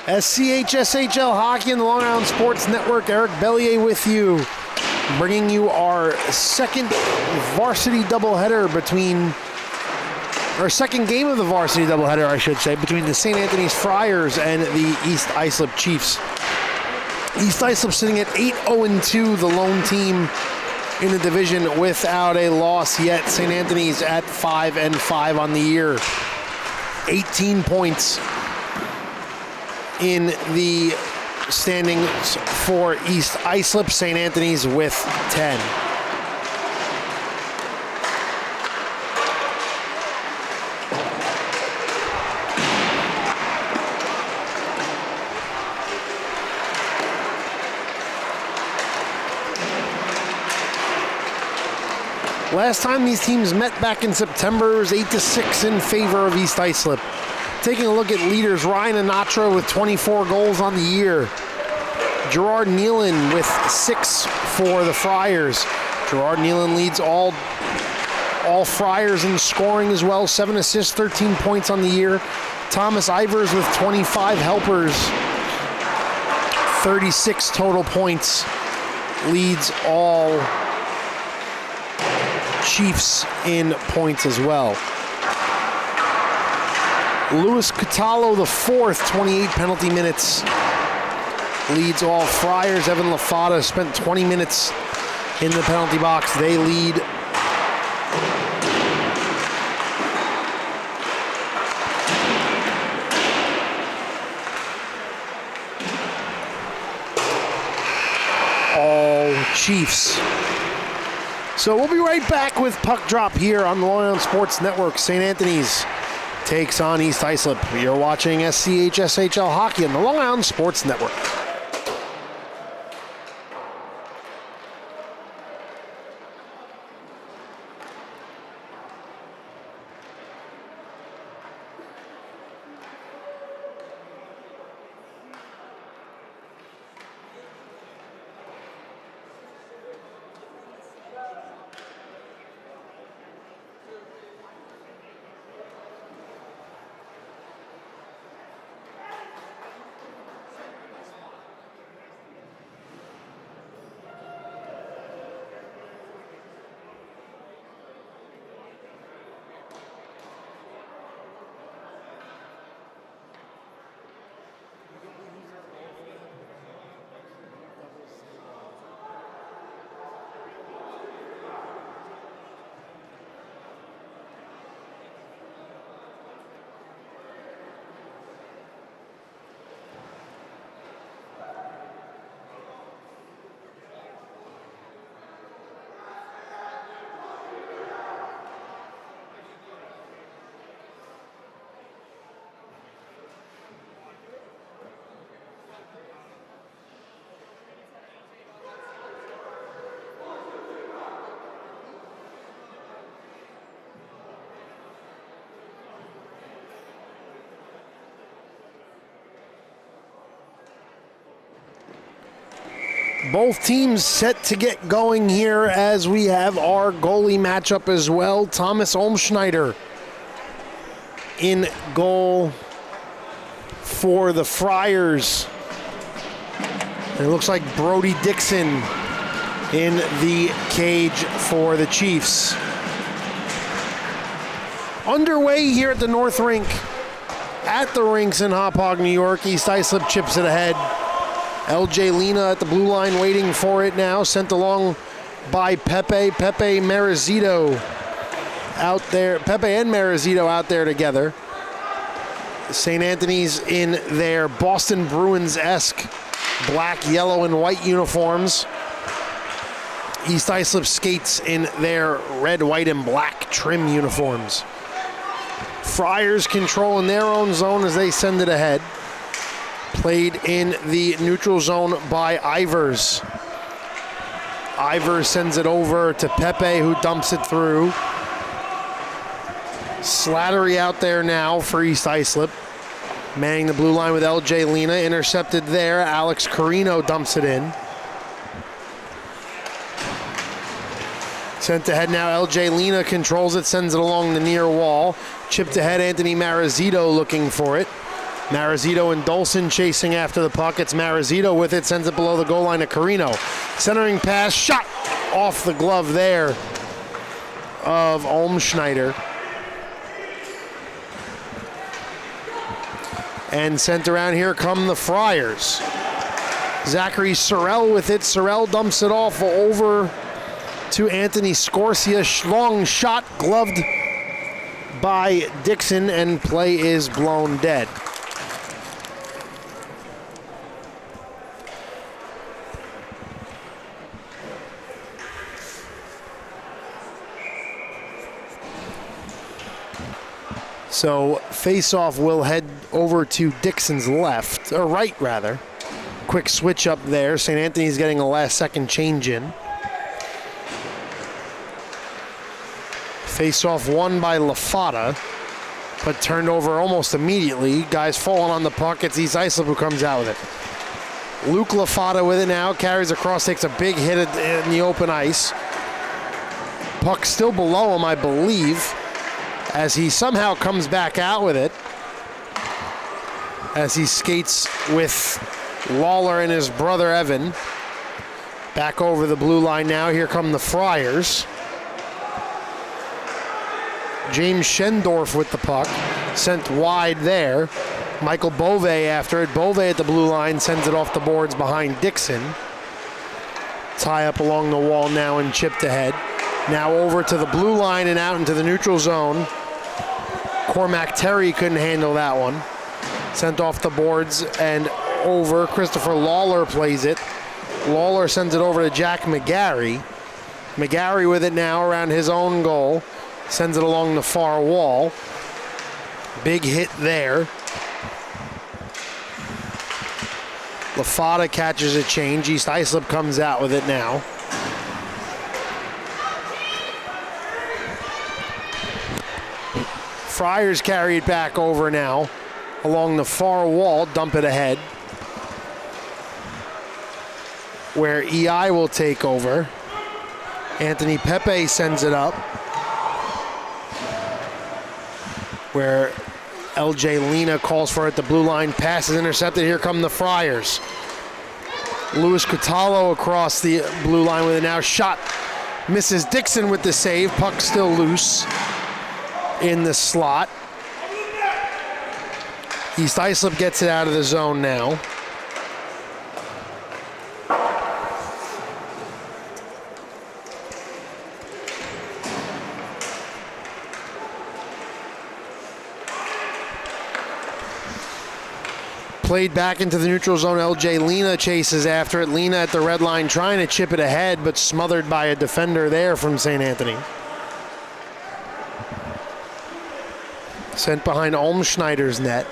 SCHSHL Hockey and the Long Island Sports Network. Eric Bellier with you, bringing you our second varsity doubleheader second game of the varsity doubleheader, I should say, between the St. Anthony's Friars and the East Islip Chiefs. East Islip sitting at 8-0-2, the lone team in the division without a loss yet. St. Anthony's at 5-5 on the year. 18 points in the standings for East Islip. St. Anthony's with 10. Last time these teams met back in September, it was 8-6 in favor of East Islip. Taking a look at leaders, Ryan Anatra with 24 goals on the year. Gerard Nealon with 6 for the Friars. Gerard Nealon leads all Friars in scoring as well. 7 assists, 13 points on the year. Thomas Ivers with 25 helpers. 36 total points. Leads all Chiefs in points as well. Louis Catallo the fourth, 28 penalty minutes, leads all Friars. Evan LaFata spent 20 minutes in the penalty box. They lead all Chiefs. So we'll be right back with Puck Drop here on the Long Island Sports Network. St. Anthony's takes on East Islip. You're watching SCHSHL Hockey on the Long Island Sports Network. Both teams set to get going here as we have our goalie matchup as well. Thomas Olmschneider in goal for the Friars. And it looks like Brody Dixon in the cage for the Chiefs. Underway here at the North Rink, at the rinks in Hauppauge, New York. East Islip chips it ahead. LJ Lena at the blue line waiting for it now, sent along by Pepe Marizito out there. Pepe and Marizito out there together. St. Anthony's in their Boston Bruins-esque black, yellow, and white uniforms. East Islip skates in their red, white, and black trim uniforms. Friars controlling their own zone as they send it ahead. Played in the neutral zone by Ivers. Ivers sends it over to Pepe, who dumps it through. Slattery out there now for East Islip. Manning the blue line with LJ Lena. Intercepted there. Alex Carino dumps it in. Sent ahead now, LJ Lena controls it, sends it along the near wall. Chipped ahead, Anthony Marazito looking for it. Marazito and Dolson chasing after the puck. It's Marazito with it, sends it below the goal line to Carino. Centering pass, shot off the glove there of Olmschneider. And sent around, here come the Friars. Zachary Sorrell with it. Sorrell dumps it off over to Anthony Scorsia. Long shot, gloved by Dixon, and play is blown dead. So face-off will head over to Dixon's left, or right rather. Quick switch up there. St. Anthony's getting a last-second change in. Face-off won by LaFata, but turned over almost immediately. Guys falling on the puck. It's East Islip who comes out with it. Luke LaFata with it now. Carries across, takes a big hit in the open ice. Puck still below him, I believe, as he somehow comes back out with it. As he skates with Lawler and his brother Evan. Back over the blue line now. Here come the Friars. James Schendorf with the puck, sent wide there. Michael Bove after it. Bove at the blue line sends it off the boards behind Dixon. Tie up along the wall now and chipped ahead. Now over to the blue line and out into the neutral zone. Cormac Terry couldn't handle that one. Sent off the boards and over. Christopher Lawler plays it. Lawler sends it over to Jack McGarry. McGarry with it now around his own goal. Sends it along the far wall. Big hit there. LaFata catches a change. East Islip comes out with it now. Friars carry it back over now along the far wall, dump it ahead, where EI will take over. Anthony Pepe sends it up, where LJ Lena calls for it. The blue line pass is intercepted. Here come the Friars. Luis Catallo across the blue line with it now. Shot misses Dixon with the save. Puck still loose in the slot. East Islip gets it out of the zone now. Played back into the neutral zone. LJ Lena chases after it. Lena at the red line trying to chip it ahead, but smothered by a defender there from St. Anthony. Sent behind Olmschneider's net,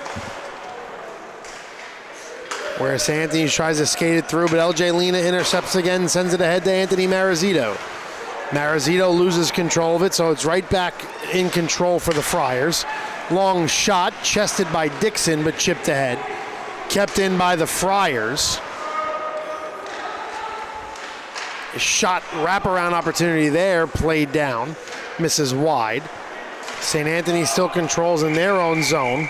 where St. Anthony tries to skate it through, but LJ Lena intercepts again, sends it ahead to Anthony Marazito. Marazito loses control of it, so it's right back in control for the Friars. Long shot, chested by Dixon, but chipped ahead. Kept in by the Friars. Shot wraparound opportunity there, played down, misses wide. St. Anthony still controls in their own zone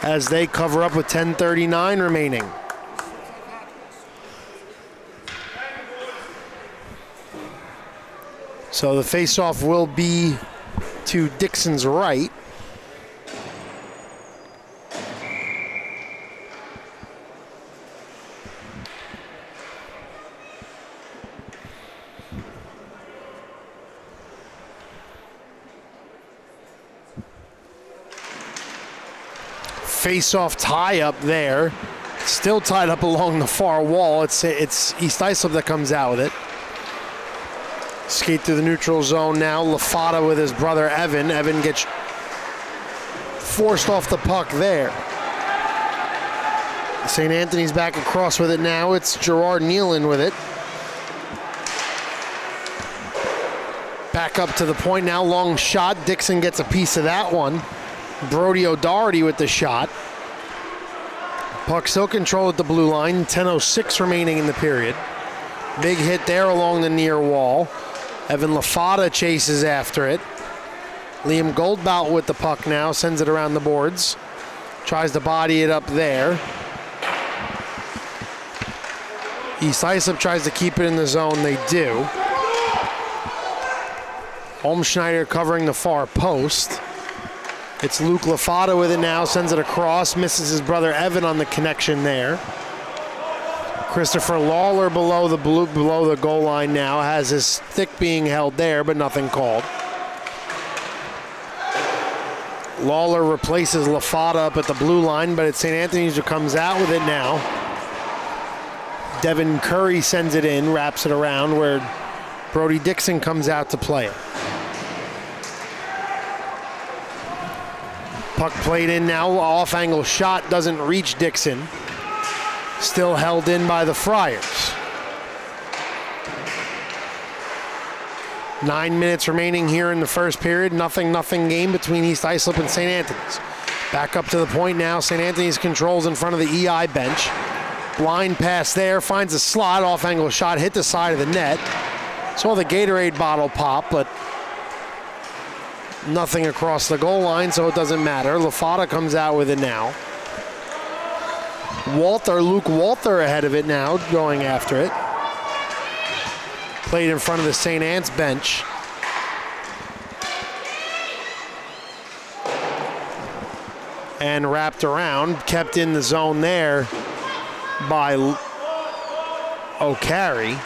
as they cover up with 10:39 remaining. So the faceoff will be to Dixon's right. Face-off tie-up there. Still tied up along the far wall. It's East Islip that comes out with it. Skate through the neutral zone now. LaFata with his brother Evan. Evan gets forced off the puck there. St. Anthony's back across with it now. It's Gerard Nealon with it. Back up to the point now. Long shot. Dixon gets a piece of that one. Brody O'Doherty with the shot. Puck still controlled at the blue line. 10:06 remaining in the period. Big hit there along the near wall. Evan LaFada chases after it. Liam Goldbout with the puck now, sends it around the boards. Tries to body it up there. East Islip tries to keep it in the zone, they do. Olmschneider covering the far post. It's Luke LaFada with it now, sends it across, misses his brother Evan on the connection there. Christopher Lawler below the goal line now, has his stick being held there, but nothing called. Lawler replaces LaFada up at the blue line, but it's St. Anthony's who comes out with it now. Devin Curry sends it in, wraps it around where Brody Dixon comes out to play it. Puck played in now, off-angle shot, doesn't reach Dixon. Still held in by the Friars. 9 minutes remaining here in the first period. Nothing game between East Islip and St. Anthony's. Back up to the point now. St. Anthony's controls in front of the EI bench. Blind pass there, finds a slot, off-angle shot, hit the side of the net. Saw the Gatorade bottle pop, but nothing across the goal line, so it doesn't matter. LaFada comes out with it now. Luke Walter ahead of it now, going after it. Played in front of the St. Anne's bench. And wrapped around, kept in the zone there by O'Carey.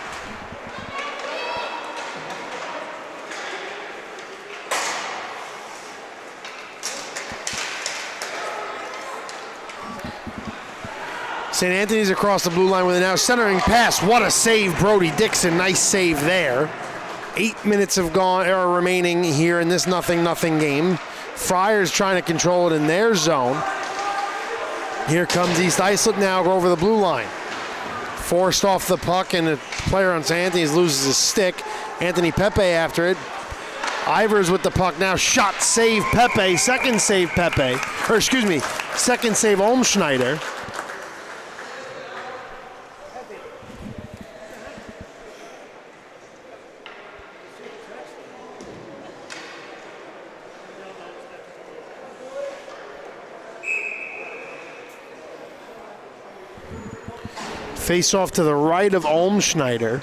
St. Anthony's across the blue line with it now. Centering pass. What a save, Brody Dixon. Nice save there. 8 minutes are remaining here in this nothing game. Friars trying to control it in their zone. Here comes East Islip now over the blue line. Forced off the puck, and the player on St. Anthony's loses his stick. Anthony Pepe after it. Ivers with the puck now. Shot, save Pepe. Second save Pepe. Second save Olmschneider. Face off to the right of Olmschneider.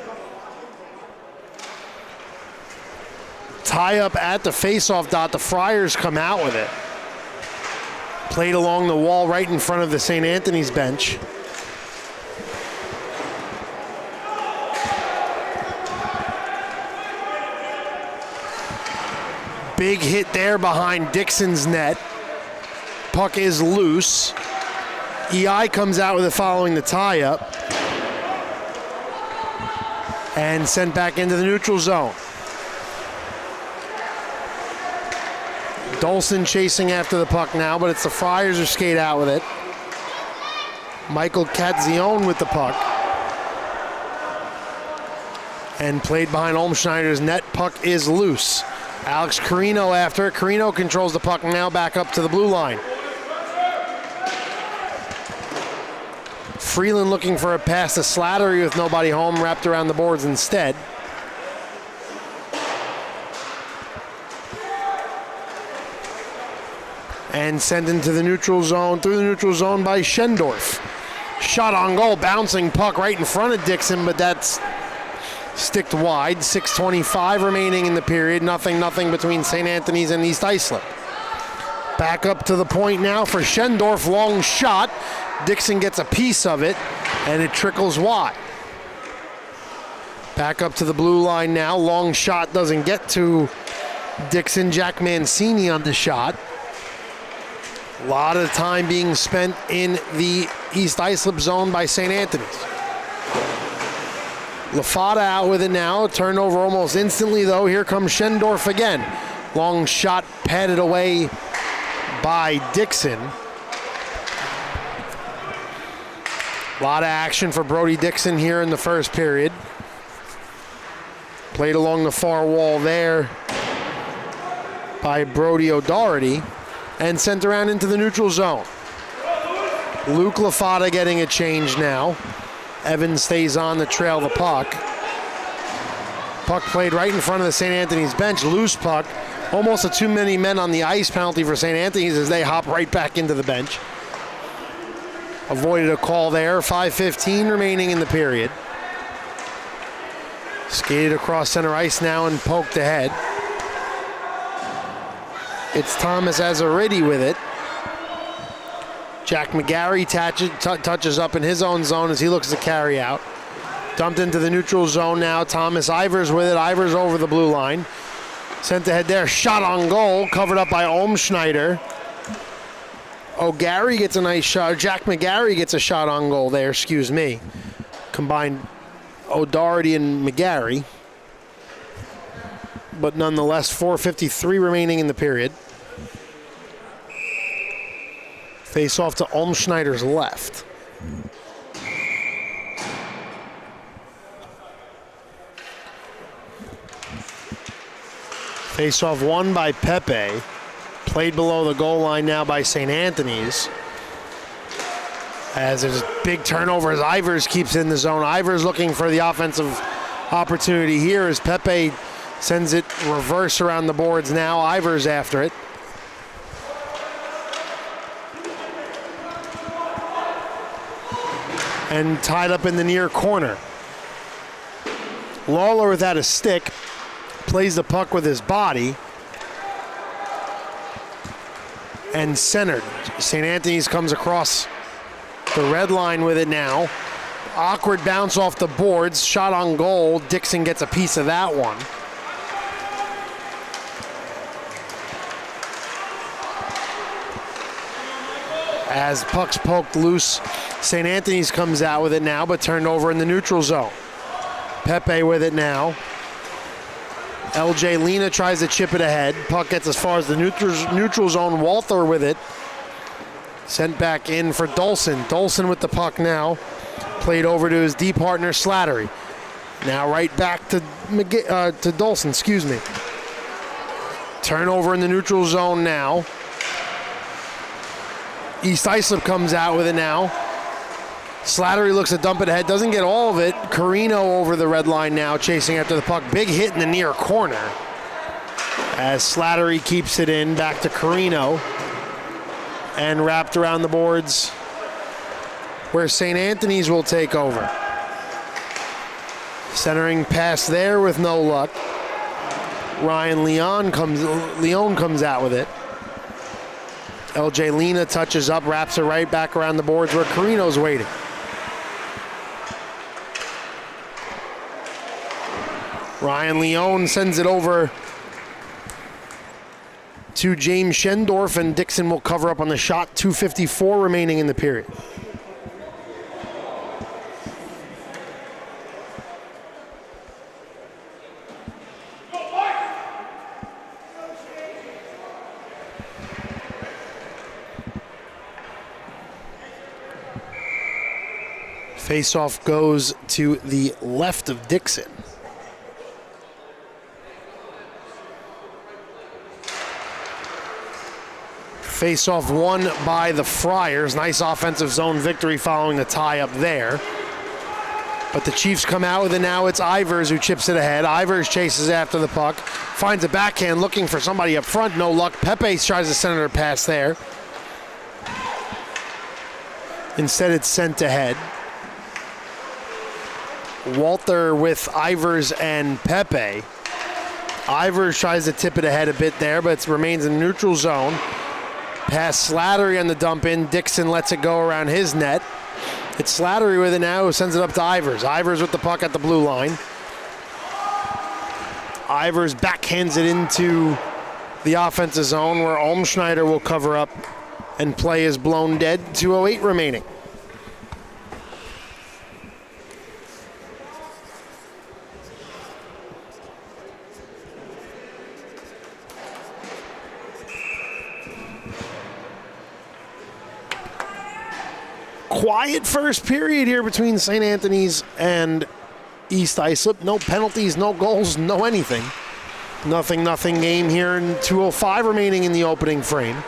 Tie up at the face-off dot. The Friars come out with it. Played along the wall right in front of the St. Anthony's bench. Big hit there behind Dixon's net. Puck is loose. EI comes out with it following the tie-up. And sent back into the neutral zone. Dolson chasing after the puck now, but it's the Friars who skate out with it. Michael Cadzione with the puck. And played behind Olmschneider's net. Puck is loose. Alex Carino after it. Carino controls the puck now, back up to the blue line. Freeland looking for a pass to Slattery with nobody home, wrapped around the boards instead. And sent into the neutral zone, through the neutral zone by Schendorf. Shot on goal, bouncing puck right in front of Dixon, but that's sticked wide. 6:25 remaining in the period. Nothing between St. Anthony's and East Islip. Back up to the point now for Schendorf, long shot. Dixon gets a piece of it, and it trickles wide. Back up to the blue line now. Long shot doesn't get to Dixon. Jack Mancini on the shot. A lot of time being spent in the East Islip zone by St. Anthony's. LaFada out with it now. Turnover almost instantly, though. Here comes Schendorf again. Long shot padded away by Dixon. A lot of action for Brody Dixon here in the first period. Played along the far wall there by Brody O'Doherty and sent around into the neutral zone. Luke LaFada getting a change now. Evans stays on to trail the puck. Puck played right in front of the St. Anthony's bench. Loose puck. Almost a too many men on the ice penalty for St. Anthony's as they hop right back into the bench. Avoided a call there. 5:15 remaining in the period. Skated across center ice now and poked ahead. It's Thomas Azaridi with it. Jack McGarry touches up in his own zone as he looks to carry out. Dumped into the neutral zone now. Thomas Ivers with it. Ivers over the blue line. Sent ahead there. Shot on goal. Covered up by Olmschneider. O'Gary gets a nice shot. Jack McGarry gets a shot on goal there. Excuse me. Combined O'Doherty and McGarry. But nonetheless, 4:53 remaining in the period. Face off to Olmschneider's left. Face off won by Pepe. Played below the goal line now by St. Anthony's. As there's a big turnover as Ivers keeps in the zone. Ivers looking for the offensive opportunity here as Pepe sends it reverse around the boards now. Ivers after it. And tied up in the near corner. Lawler without a stick. Plays the puck with his body. And centered. St. Anthony's comes across the red line with it now. Awkward bounce off the boards. Shot on goal. Dixon gets a piece of that one. As puck's poked loose, St. Anthony's comes out with it now, but turned over in the neutral zone. Pepe with it now. LJ Lena tries to chip it ahead. Puck gets as far as the neutral zone. Walther with it. Sent back in for Dolson. Dolson with the puck now. Played over to his D partner Slattery. Now right back to Dolson, excuse me. Turnover in the neutral zone now. East Islip comes out with it now. Slattery looks to dump it ahead, doesn't get all of it. Carino over the red line now, chasing after the puck. Big hit in the near corner. As Slattery keeps it in, back to Carino. And wrapped around the boards where St. Anthony's will take over. Centering pass there with no luck. Ryan Leon comes out with it. LJ Lena touches up, wraps it right back around the boards where Carino's waiting. Ryan Leon sends it over to James Schendorf, and Dixon will cover up on the shot. 2:54 remaining in the period. Face-off goes to the left of Dixon. Face-off won by the Friars. Nice offensive zone victory following the tie up there. But the Chiefs come out with it now. It's Ivers who chips it ahead. Ivers chases after the puck. Finds a backhand looking for somebody up front. No luck. Pepe tries to send a pass there. Instead it's sent ahead. Walter with Ivers and Pepe. Ivers tries to tip it ahead a bit there, but it remains in neutral zone. Pass Slattery on the dump in. Dixon lets it go around his net. It's Slattery with it now, who sends it up to Ivers. Ivers with the puck at the blue line. Ivers backhands it into the offensive zone where Olmschneider will cover up and play is blown dead. 2:08 remaining. Quiet first period here between St. Anthony's and East Islip. No penalties, no goals, no anything. Nothing game here, and 2:05 remaining in the opening frame.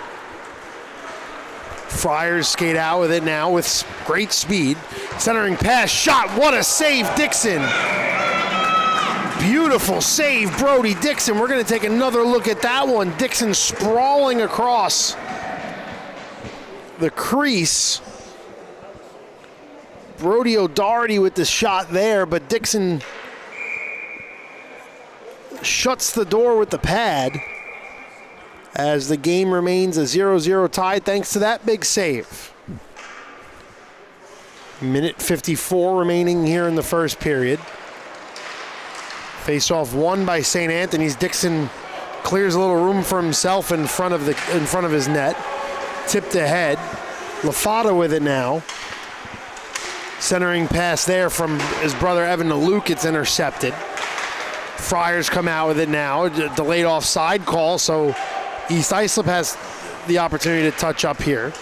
Friars skate out with it now with great speed. Centering pass, shot, what a save, Dixon. Beautiful save, Brody Dixon. We're going to take another look at that one. Dixon sprawling across the crease. Brody O'Doherty with the shot there, but Dixon shuts the door with the pad as the game remains a 0-0 tie thanks to that big save. Minute 54 remaining here in the first period. Face-off won by St. Anthony's. Dixon clears a little room for himself in front of his net. Tipped ahead. LaFata with it now. Centering pass there from his brother Evan to Luke. It's intercepted. Friars come out with it now. Delayed offside call, so East Islip has the opportunity to touch up here.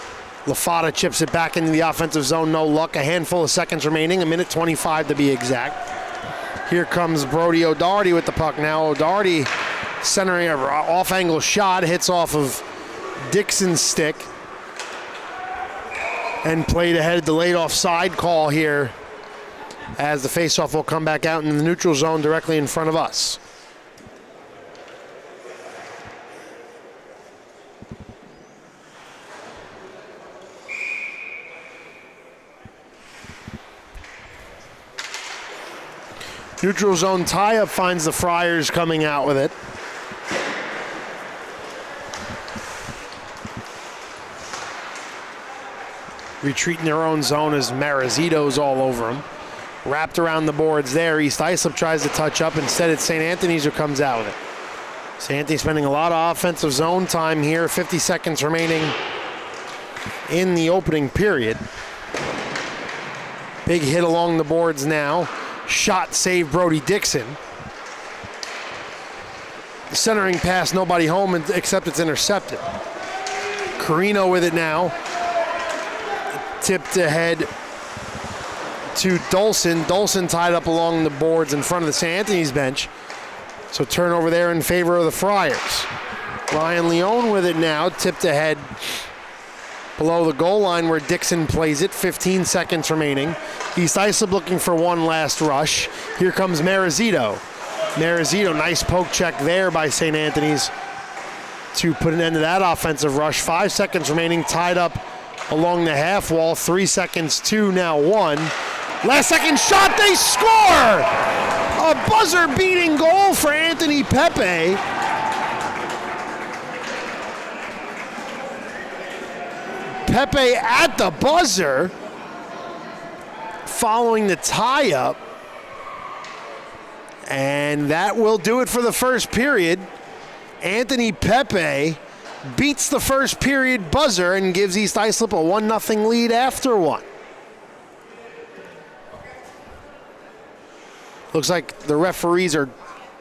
LaFata chips it back into the offensive zone. No luck. A handful of seconds remaining. A minute 25 to be exact. Here comes Brody O'Doherty with the puck now. O'Doherty centering an off-angle shot. Hits off of Dixon's stick. And played ahead, delayed offside call here as the faceoff will come back out in the neutral zone directly in front of us. Neutral zone tie-up finds the Friars coming out with it. Retreat in their own zone as Marazito's all over him. Wrapped around the boards there. East Islip tries to touch up. Instead, it's St. Anthony's who comes out with it. St. Anthony's spending a lot of offensive zone time here. 50 seconds remaining in the opening period. Big hit along the boards now. Shot save Brody Dixon. The centering pass, nobody home except it's intercepted. Carino with it now. Tipped ahead to Dolson. Dolson tied up along the boards in front of the St. Anthony's bench. So turnover there in favor of the Friars. Ryan Leone with it now. Tipped ahead below the goal line where Dixon plays it. 15 seconds remaining. East Islip looking for one last rush. Here comes Marazito. Marazito, nice poke check there by St. Anthony's to put an end to that offensive rush. 5 seconds remaining, tied up along the half wall. 3 seconds, 2, now 1. Last second shot, they score! A buzzer-beating goal for Anthony Pepe. Pepe at the buzzer, following the tie-up. And that will do it for the first period. Anthony Pepe beats the first period buzzer and gives East Islip a 1-0 lead after one. Looks like the referees are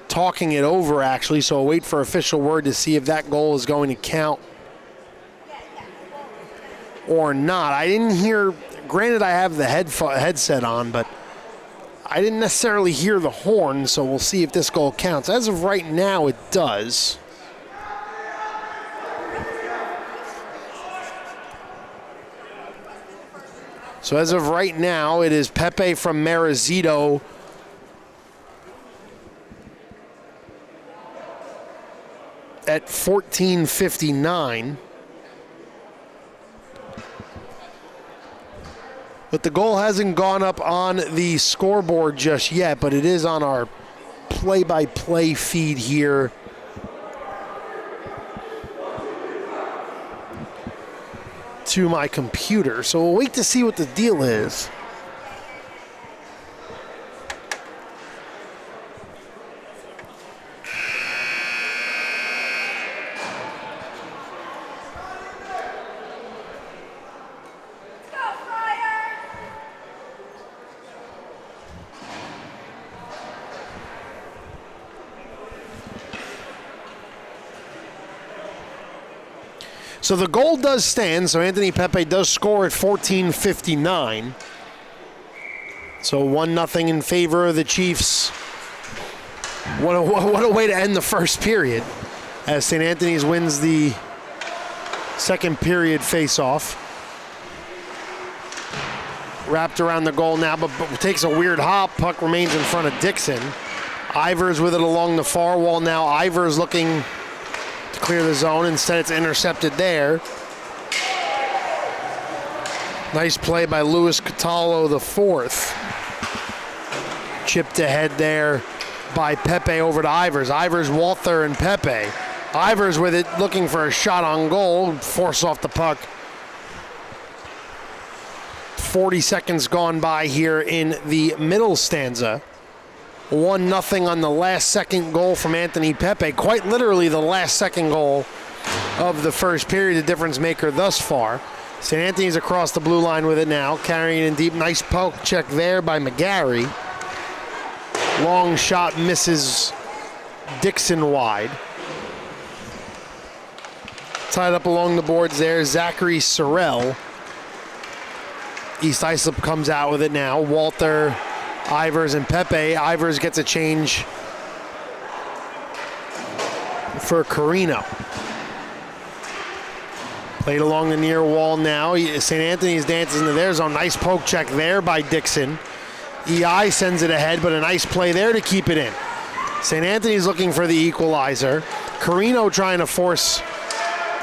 talking it over, actually, so I'll wait for official word to see if that goal is going to count or not. I didn't hear, granted I have the headset on, but I didn't necessarily hear the horn, so we'll see if this goal counts. As of right now, it does. So as of right now, it is Pepe from Marazito at 14:59. But the goal hasn't gone up on the scoreboard just yet, but it is on our play-by-play feed here. To my computer, so we'll wait to see what the deal is. So the goal does stand, so Anthony Pepe does score at 14:59. So 1-0 in favor of the Chiefs. What a way to end the first period, as St. Anthony's wins the second period face-off. Wrapped around the goal now, but takes a weird hop. Puck remains in front of Dixon. Ivers with it along the far wall now. Ivers looking to clear the zone. Instead, it's intercepted there. Nice play by Louis Cataldo the fourth. Chipped ahead there by Pepe over to Ivers. Ivers, Walther, and Pepe. Ivers with it, looking for a shot on goal. Force off the puck. 40 seconds gone by here in the middle stanza. 1-0 on the last second goal from Anthony Pepe. Quite literally the last second goal of the first period, the difference maker thus far. St. Anthony's across the blue line with it now, carrying it in deep. Nice poke check there by McGarry. Long shot misses Dixon wide. Tied up along the boards there, Zachary Sorrell. East Islip comes out with it now. Walter, Ivers, and Pepe. Ivers gets a change for Carino. Played along the near wall now. St. Anthony's dances into their zone. Nice poke check there by Dixon. EI sends it ahead, but a nice play there to keep it in. St. Anthony's looking for the equalizer. Carino trying to force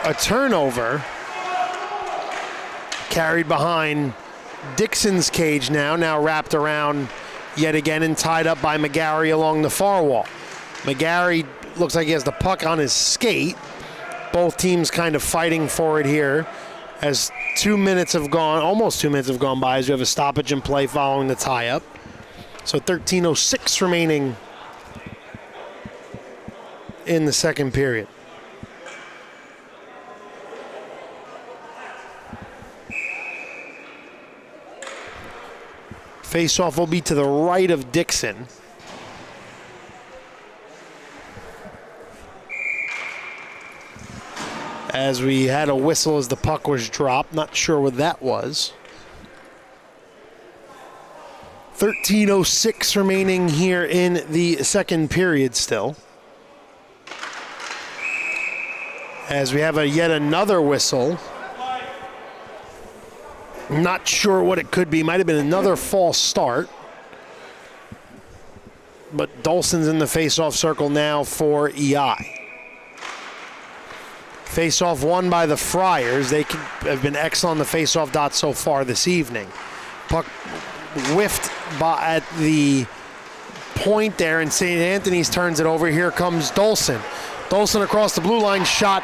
a turnover. Carried behind Dixon's cage now wrapped around yet again and tied up by McGarry along the far wall. McGarry looks like he has the puck on his skate. Both teams kind of fighting for it here as 2 minutes have gone, almost 2 minutes have gone by as we have a stoppage in play following the tie-up. So 13:06 remaining in the second period. Face-off will be to the right of Dixon. As we had a whistle as the puck was dropped. Not sure what that was. 13:06 remaining here in the second period still. As we have yet another whistle. Not sure what it could be. Might have been another false start. But Dolson's in the face-off circle now for EI. Face-off won by the Friars. They have been excellent on the face-off dot so far this evening. Puck whiffed at the point there, and St. Anthony's turns it over. Here comes Dolson. Dolson across the blue line, shot.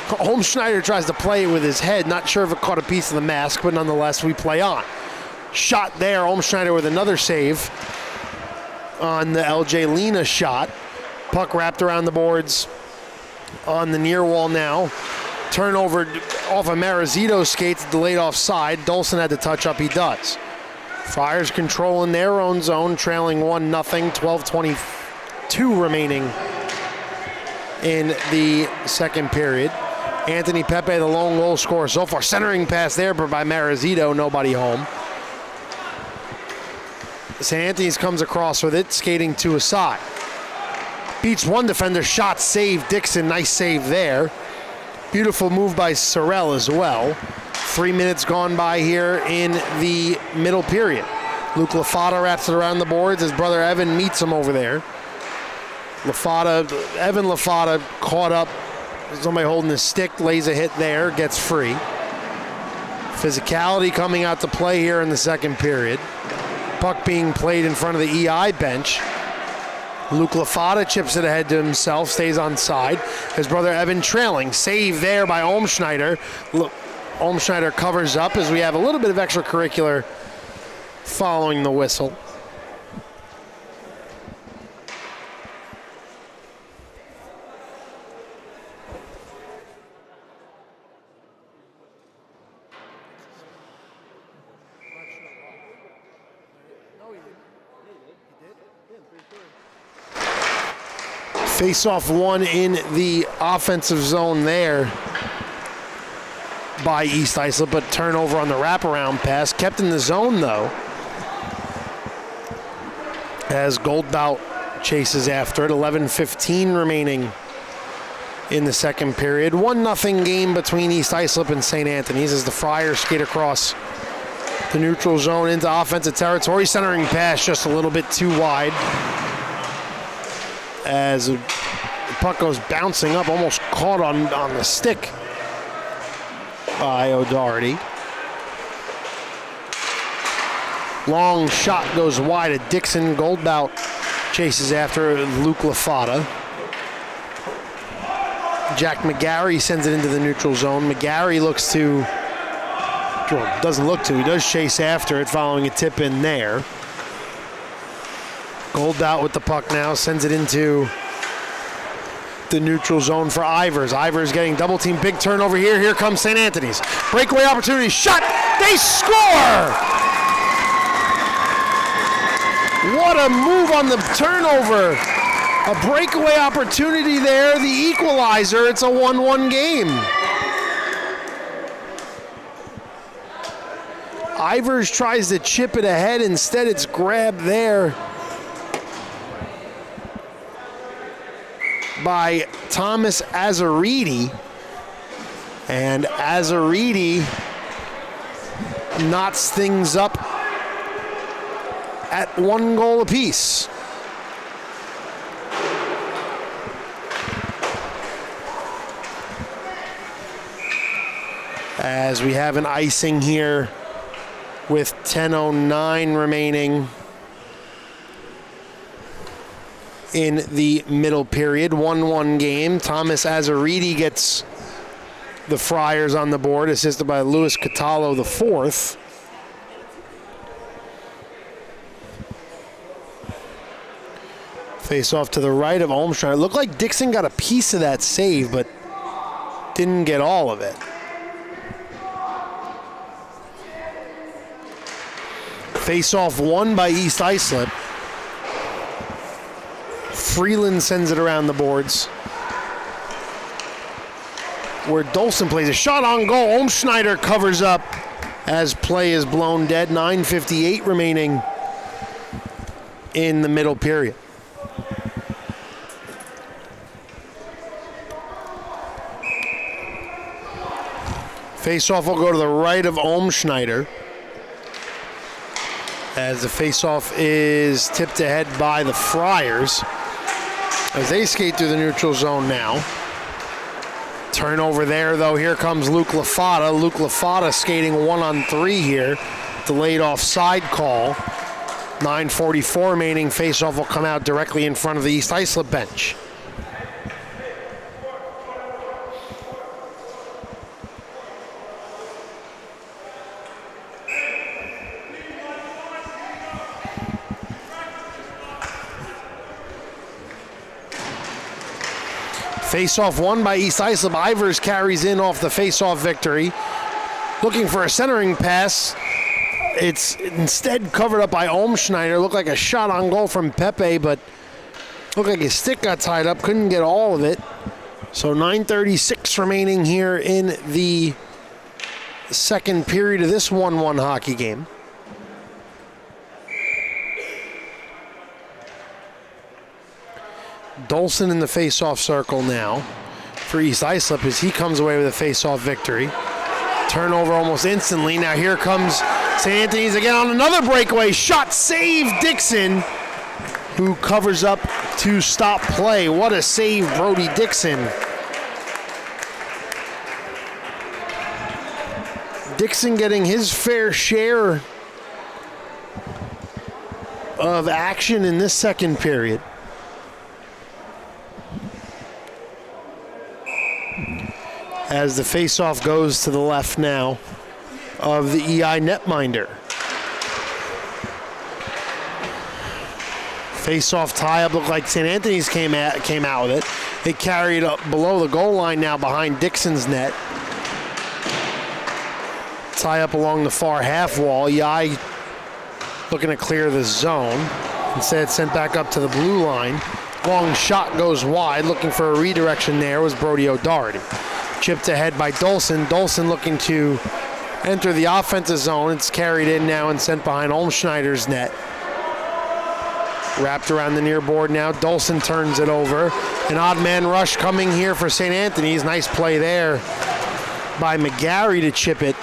Holmschneider tries to play it with his head. Not sure if it caught a piece of the mask, but nonetheless, we play on. Shot there. Holmschneider with another save on the LJ Lena shot. Puck wrapped around the boards on the near wall now. Turnover off of Marizito's skates, delayed offside. Dolson had to touch up, he does. Friars controlling their own zone, trailing 1-0, 12:22 remaining in the second period. Anthony Pepe, the lone goal scorer so far. Centering pass there by Marizito, nobody home. St. Anthony's comes across with it, skating to a side. Beats one defender, shot, save. Dixon, nice save there. Beautiful move by Sorrell as well. 3 minutes gone by here in the middle period. Luke LaFata wraps it around the boards. His brother Evan meets him over there. Evan LaFata caught up. Somebody holding his stick, lays a hit there, gets free. Physicality coming out to play here in the second period. Puck being played in front of the EI bench. Luke LaFata chips it ahead to himself, stays on side. His brother Evan trailing. Save there by Olmschneider. Olmschneider covers up as we have a little bit of extracurricular following the whistle. Face-off one in the offensive zone there by East Islip, but turnover on the wraparound pass. Kept in the zone, though, as Goldbout chases after it. 11:15 remaining in the second period. 1-0 game between East Islip and St. Anthony's as the Friars skate across the neutral zone into offensive territory. Centering pass just a little bit too wide as the puck goes bouncing up, almost caught on the stick by O'Doherty. Long shot goes wide at Dixon. Goldbout chases after Luke Lafata. Jack McGarry sends it into the neutral zone. McGarry he does chase after it following a tip in there. Goldbout with the puck now, sends it into the neutral zone for Ivers. Ivers getting double team, big turnover here. Here comes St. Anthony's. Breakaway opportunity, shot, they score! What a move on the turnover. A breakaway opportunity there, the equalizer. It's a 1-1 game. Ivers tries to chip it ahead. Instead, it's grabbed there by Thomas Azaridi. And Azaridi knots things up at 1 goal apiece. As we have an icing here with 10:09 remaining in the middle period. 1-1 game. Thomas Azaridi gets the Friars on the board, assisted by Louis Catallo the fourth. Face off to the right of Olmstein. It looked like Dixon got a piece of that save, but didn't get all of it. Face off won by East Islip. Freeland sends it around the boards, where Dolson plays a shot on goal. Olmschneider covers up as play is blown dead. 9:58 remaining in the middle period. Face-off will go to the right of Olmschneider, as the face-off is tipped ahead by the Friars as they skate through the neutral zone now. Turnover there, though. Here comes Luke Lafata. Luke Lafata skating 1-on-3 here. Delayed offside call. 9:44 remaining. Face-off will come out directly in front of the East Islip bench. Face-off won by East Islip. Ivers carries in off the face-off victory. Looking for a centering pass. It's instead covered up by Olmschneider. Looked like a shot on goal from Pepe, but looked like his stick got tied up. Couldn't get all of it. So 9:36 remaining here in the second period of this 1-1 hockey game. Dolson in the face-off circle now for East Islip as he comes away with a face-off victory. Turnover almost instantly. Now here comes St. Anthony's again on another breakaway shot. Save Dixon, who covers up to stop play. What a save, Brody Dixon. Dixon getting his fair share of action in this second period. As the face-off goes to the left now of the EI netminder. Face-off tie-up looked like St. Anthony's came out with it. They carried up below the goal line now behind Dixon's net. Tie-up along the far half wall. EI looking to clear the zone. Instead sent back up to the blue line. Long shot goes wide. Looking for a redirection there was Brody O'Doherty. Chipped ahead by Dolson. Dolson looking to enter the offensive zone. It's carried in now and sent behind Olmschneider's net. Wrapped around the near board now. Dolson turns it over. An odd man rush coming here for St. Anthony's. Nice play there by McGarry to chip it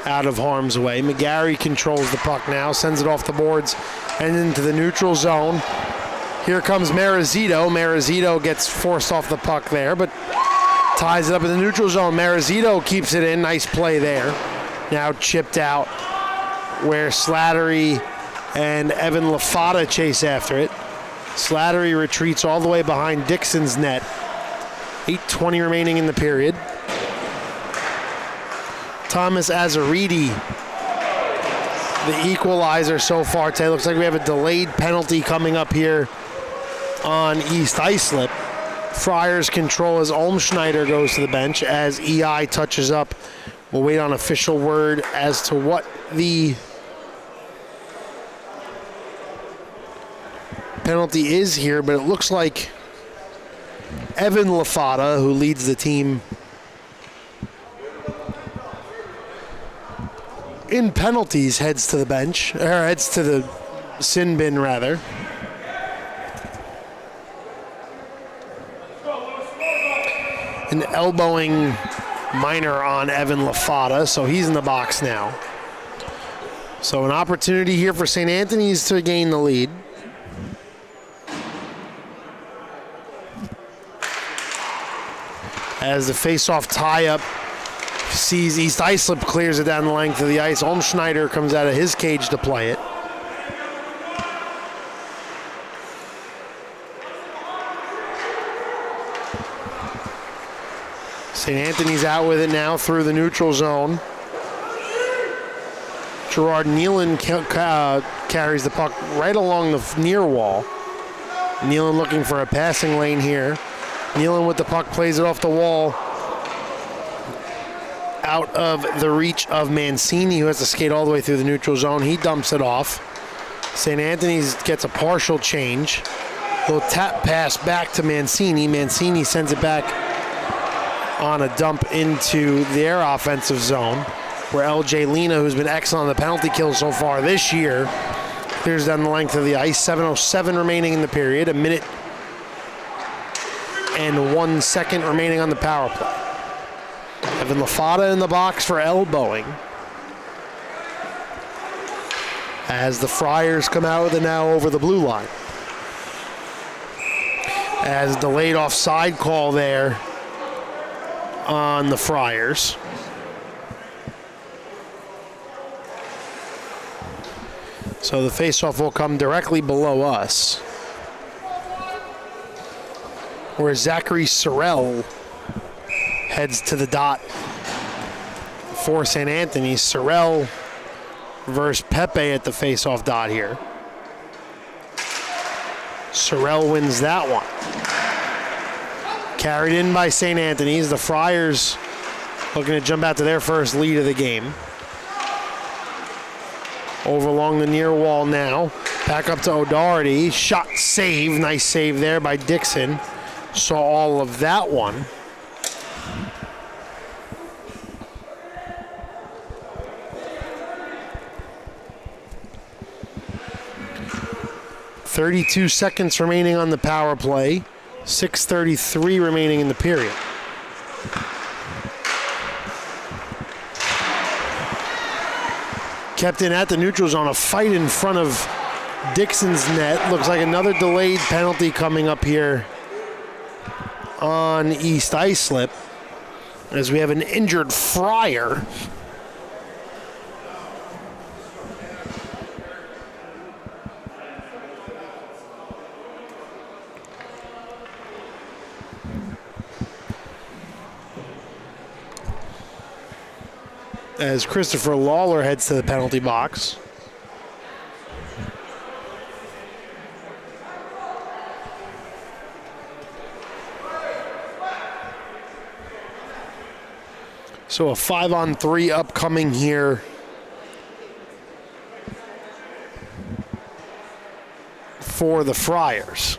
out of harm's way. McGarry controls the puck now, sends it off the boards and into the neutral zone. Here comes Marizito. Marizito gets forced off the puck there, but ties it up in the neutral zone. Marizito keeps it in. Nice play there. Now chipped out where Slattery and Evan LaFata chase after it. Slattery retreats all the way behind Dixon's net. 8:20 remaining in the period. Thomas Azaridi, the equalizer so far today. Looks like we have a delayed penalty coming up here on East Islip. Friars control as Olmschneider goes to the bench as EI touches up. We'll wait on official word as to what the penalty is here, but it looks like Evan LaFata, who leads the team in penalties, heads to the bench, or heads to the sin bin rather. An elbowing minor on Evan LaFata, so he's in the box now. So an opportunity here for St. Anthony's to gain the lead. As the face-off tie-up sees East Islip clears it down the length of the ice. Olmschneider comes out of his cage to play it. St. Anthony's out with it now through the neutral zone. Gerard Nealon carries the puck right along the near wall. Nealon looking for a passing lane here. Nealon with the puck plays it off the wall. Out of the reach of Mancini, who has to skate all the way through the neutral zone. He dumps it off. St. Anthony's gets a partial change. Little tap pass back to Mancini. Mancini sends it back on a dump into their offensive zone, where LJ Lena, who's been excellent on the penalty kill so far this year, clears down the length of the ice. 7:07 remaining in the period. A minute and 1 second remaining on the power play. Evan LaFata in the box for elbowing. As the Friars come out with it now over the blue line. As delayed offside call there on the Friars. So the faceoff will come directly below us, where Zachary Sorrell heads to the dot for St. Anthony. Sorrell versus Pepe at the faceoff dot here. Sorrell wins that one. Carried in by St. Anthony's. The Friars looking to jump out to their first lead of the game. Over along the near wall now. Back up to O'Doherty. Shot save. Nice save there by Dixon. Saw all of that one. .32 seconds remaining on the power play. 6:33 remaining in the period. Kept in at the neutral zone. A fight in front of Dixon's net. Looks like another delayed penalty coming up here on East Islip, as we have an injured Friar. As Christopher Lawler heads to the penalty box. So a 5-on-3 upcoming here for the Friars.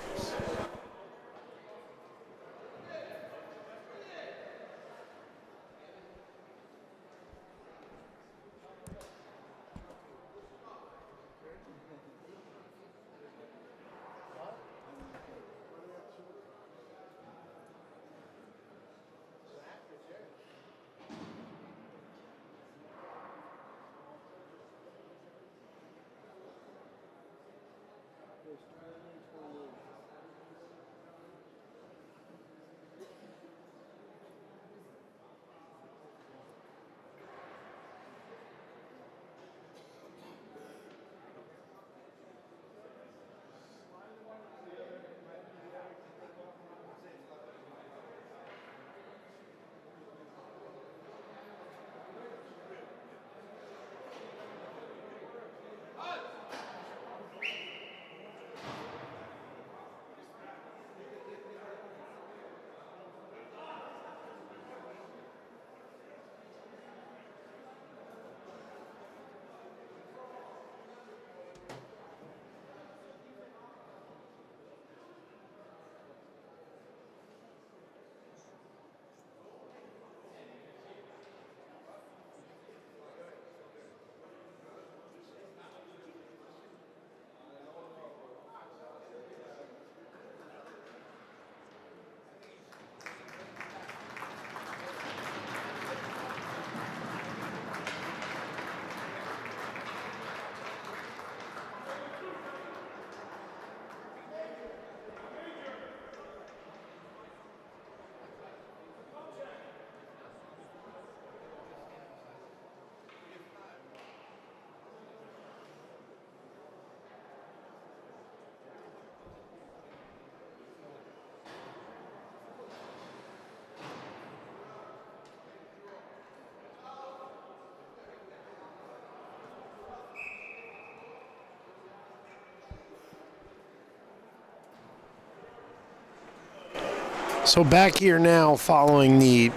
So back here now, following the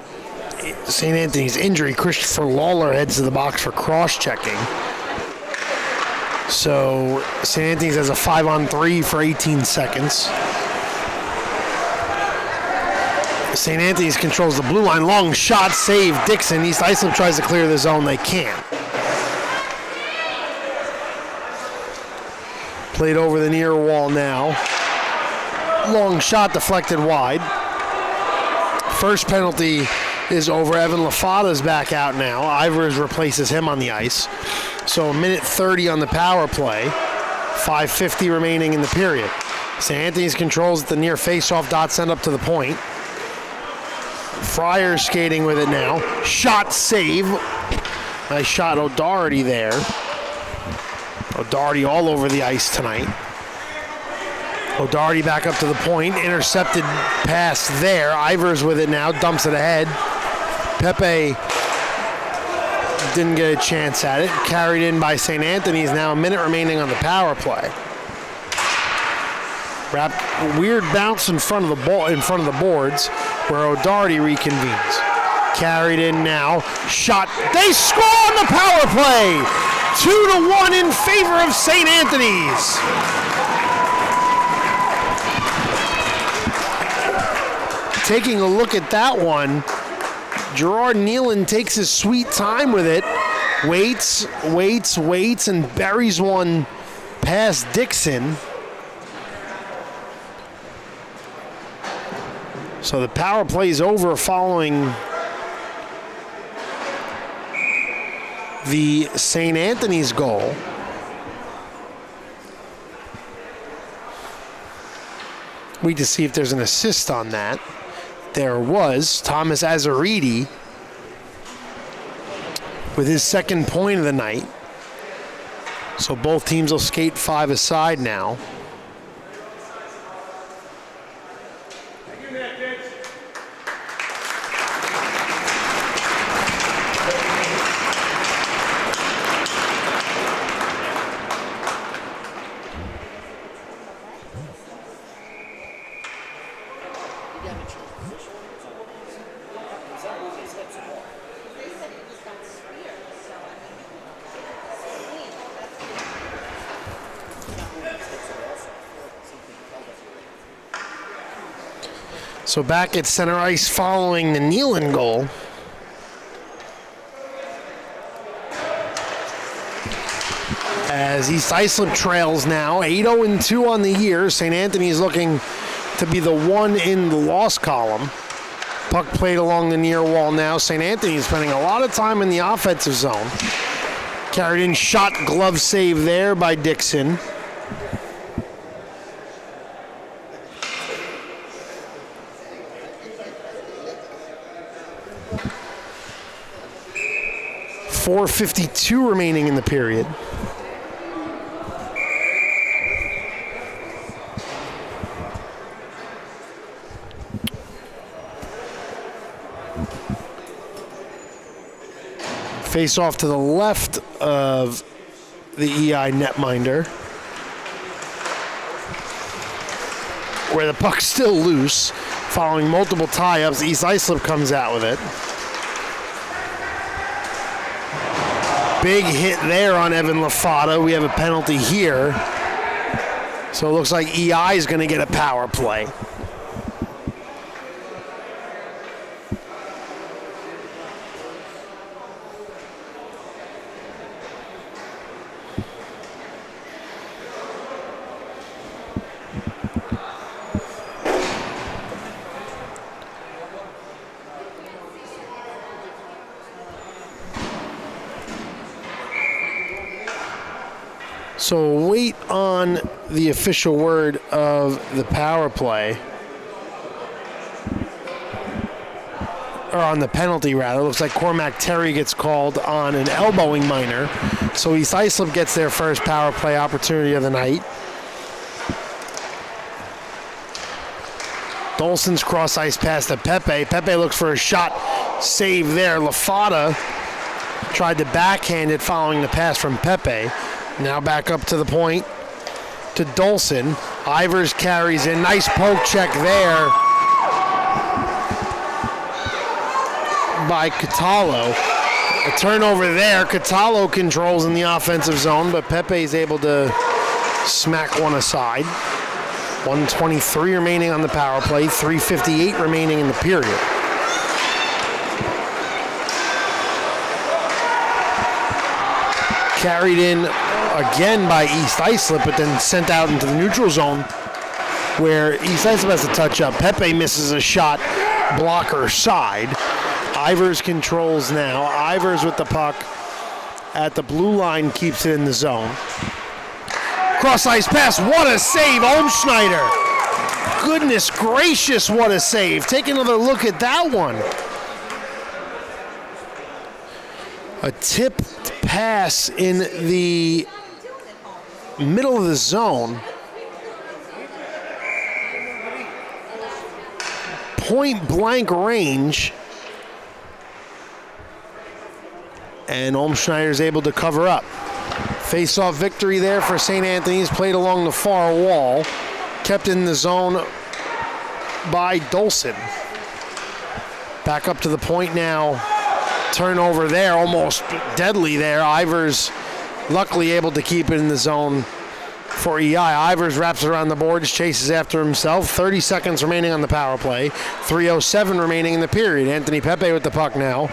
St. Anthony's injury, Christopher Lawler heads to the box for cross-checking. So St. Anthony's has a 5-on-3 for 18 seconds. St. Anthony's controls the blue line. Long shot, save, Dixon. East Islip tries to clear the zone. They can't. Played over the near wall now. Long shot deflected wide. First penalty is over. Evan LaFada's back out now. Ivers replaces him on the ice. So a minute 30 on the power play. 5:50 remaining in the period. St. Anthony's controls the near face-off dot send up to the point. Friars skating with it now. Shot save. Nice shot, O'Doherty there. O'Doherty all over the ice tonight. O'Doherty back up to the point. Intercepted pass there. Ivers with it now. Dumps it ahead. Pepe didn't get a chance at it. Carried in by St. Anthony's. Now a minute remaining on the power play. Weird bounce in front of the ball, in front of the boards, where O'Doherty reconvenes. Carried in now. Shot. They score on the power play. 2-1 in favor of St. Anthony's. Taking a look at that one, Gerard Nealon takes his sweet time with it. Waits, and buries one past Dixon. So the power play's over following the St. Anthony's goal. We need to see if there's an assist on that. There was. Thomas Azaridi with his second point of the night. So both teams will skate 5 aside now. So back at center ice following the Nealon goal. As East Islip trails now, 8-0-2 on the year. St. Anthony's looking to be the one in the loss column. Puck played along the near wall now. St. Anthony's spending a lot of time in the offensive zone. Carried in, shot, glove save there by Dixon. .452 remaining in the period. Face off to the left of the EI netminder, where the puck's still loose. Following multiple tie-ups, East Islip comes out with it. Big hit there on Evan LaFada. We have a penalty here. So it looks like EI is going to get a power play. So wait on the official word of the power play. Or on the penalty, rather. Looks like Cormac Terry gets called on an elbowing minor. So East Islip gets their first power play opportunity of the night. Dolson's cross ice pass to Pepe. Pepe looks for a shot. Save there. LaFada tried to backhand it following the pass from Pepe. Now back up to the point to Dolson. Ivers carries in. Nice poke check there by Cataldo. A turnover there. Cataldo controls in the offensive zone, but Pepe is able to smack one aside. 1:23 remaining on the power play, 3:58 remaining in the period. Carried in again by East Islip, but then sent out into the neutral zone where East Islip has to touch up. Pepe misses a shot, blocker side. Ivers controls now. Ivers with the puck at the blue line, keeps it in the zone. Cross ice pass, what a save, Olmschneider. Goodness gracious, what a save. Take another look at that one. A tipped pass in the middle of the zone. Point blank range. And Olmschneider is able to cover up. Face-off victory there for St. Anthony's, played along the far wall. Kept in the zone by Dolson. Back up to the point now. Turnover there, almost deadly there. Ivers luckily able to keep it in the zone for EI. Ivers wraps it around the boards, chases after himself. 30 seconds remaining on the power play. 3:07 remaining in the period. Anthony Pepe with the puck now.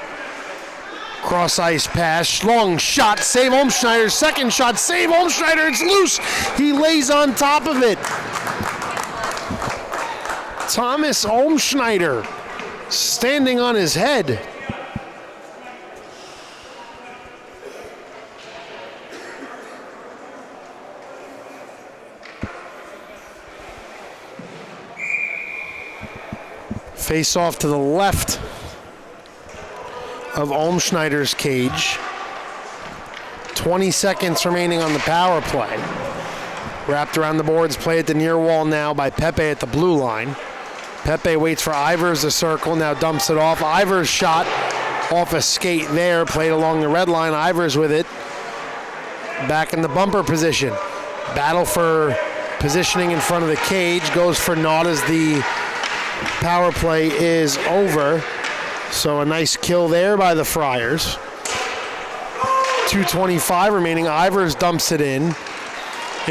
Cross ice pass, long shot, save Olmschneider. Second shot, save Olmschneider. It's loose. He lays on top of it. Thomas Olmschneider standing on his head. Face off to the left of Olmschneider's cage. 20 seconds remaining on the power play. Wrapped around the boards, play at the near wall now by Pepe at the blue line. Pepe waits for Ivers to circle, now dumps it off. Ivers shot off a skate there, played along the red line. Ivers with it. Back in the bumper position. Battle for positioning in front of the cage. Goes for naught as the power play is over. So a nice kill there by the Friars. 2:25 remaining. Ivers dumps it in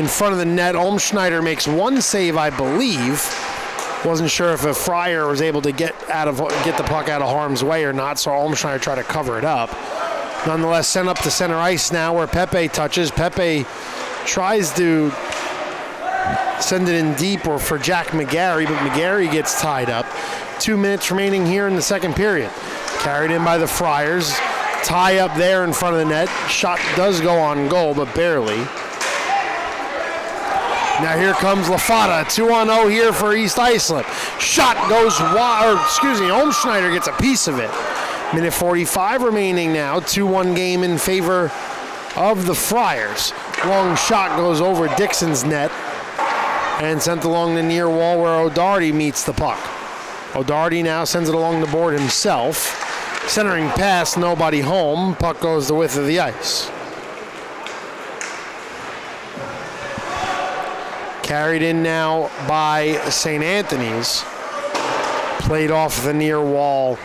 front of the net. Olmschneider makes one save, I believe. Wasn't sure if a Friar was able to get the puck out of harm's way or not, so Olmschneider tried to cover it up. Nonetheless, sent up to center ice now where Pepe touches. Pepe tries to send it in deep or for Jack McGarry, but McGarry gets tied up. 2 minutes remaining here in the second period. Carried in by the Friars. Tie up there in front of the net. Shot does go on goal, but barely. Now here comes LaFata. 2-0 here for East Islip. Shot goes wide, Olmschneider gets a piece of it. Minute 45 remaining now. 2-1 game in favor of the Friars. Long shot goes over Dixon's net and sent along the near wall where O'Doherty meets the puck. O'Doherty now sends it along the board himself. Centering pass, nobody home. Puck goes the width of the ice. Carried in now by St. Anthony's. Played off the near wall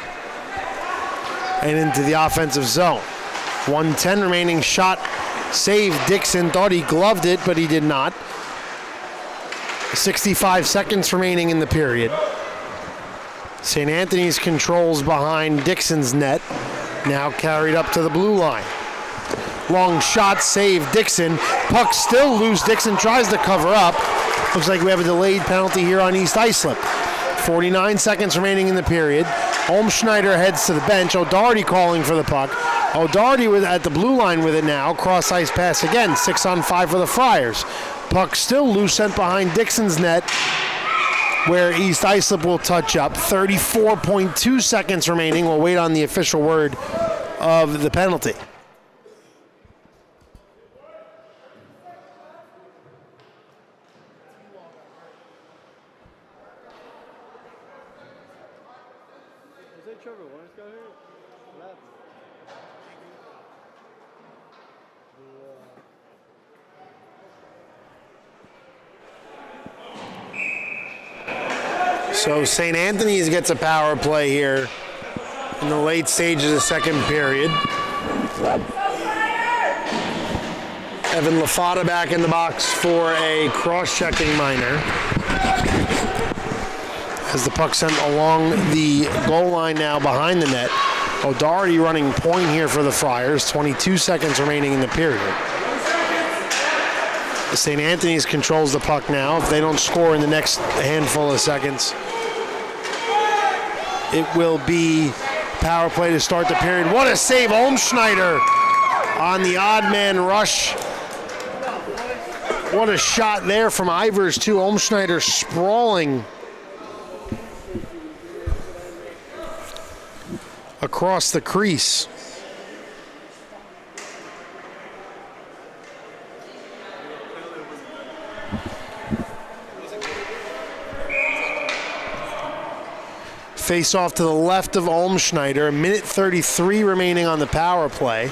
and into the offensive zone. 1:10 remaining. Shot saved. Dixon thought he gloved it, but he did not. 65 seconds remaining in the period. St. Anthony's controls behind Dixon's net. Now carried up to the blue line. Long shot, save Dixon. Puck still loose. Dixon tries to cover up. Looks like we have a delayed penalty here on East Islip. 49 seconds remaining in the period. Olmschneider heads to the bench. O'Doherty calling for the puck. O'Doherty at the blue line with it now. Cross ice pass again. 6-on-5 for the Friars. Puck still loose, sent behind Dixon's net, where East Islip will touch up. 34.2 seconds remaining. We'll wait on the official word of the penalty. So St. Anthony's gets a power play here in the late stages of the second period. Evan Lafata back in the box for a cross-checking minor. As the puck sent along the goal line now behind the net. O'Doherty running point here for the Friars. 22 seconds remaining in the period. St. Anthony's controls the puck now. If they don't score in the next handful of seconds, it will be power play to start the period. What a save, Olmschneider on the odd man rush. What a shot there from Ivers too. Olmschneider sprawling across the crease. Face off to the left of Olmschneider. A minute 33 remaining on the power play.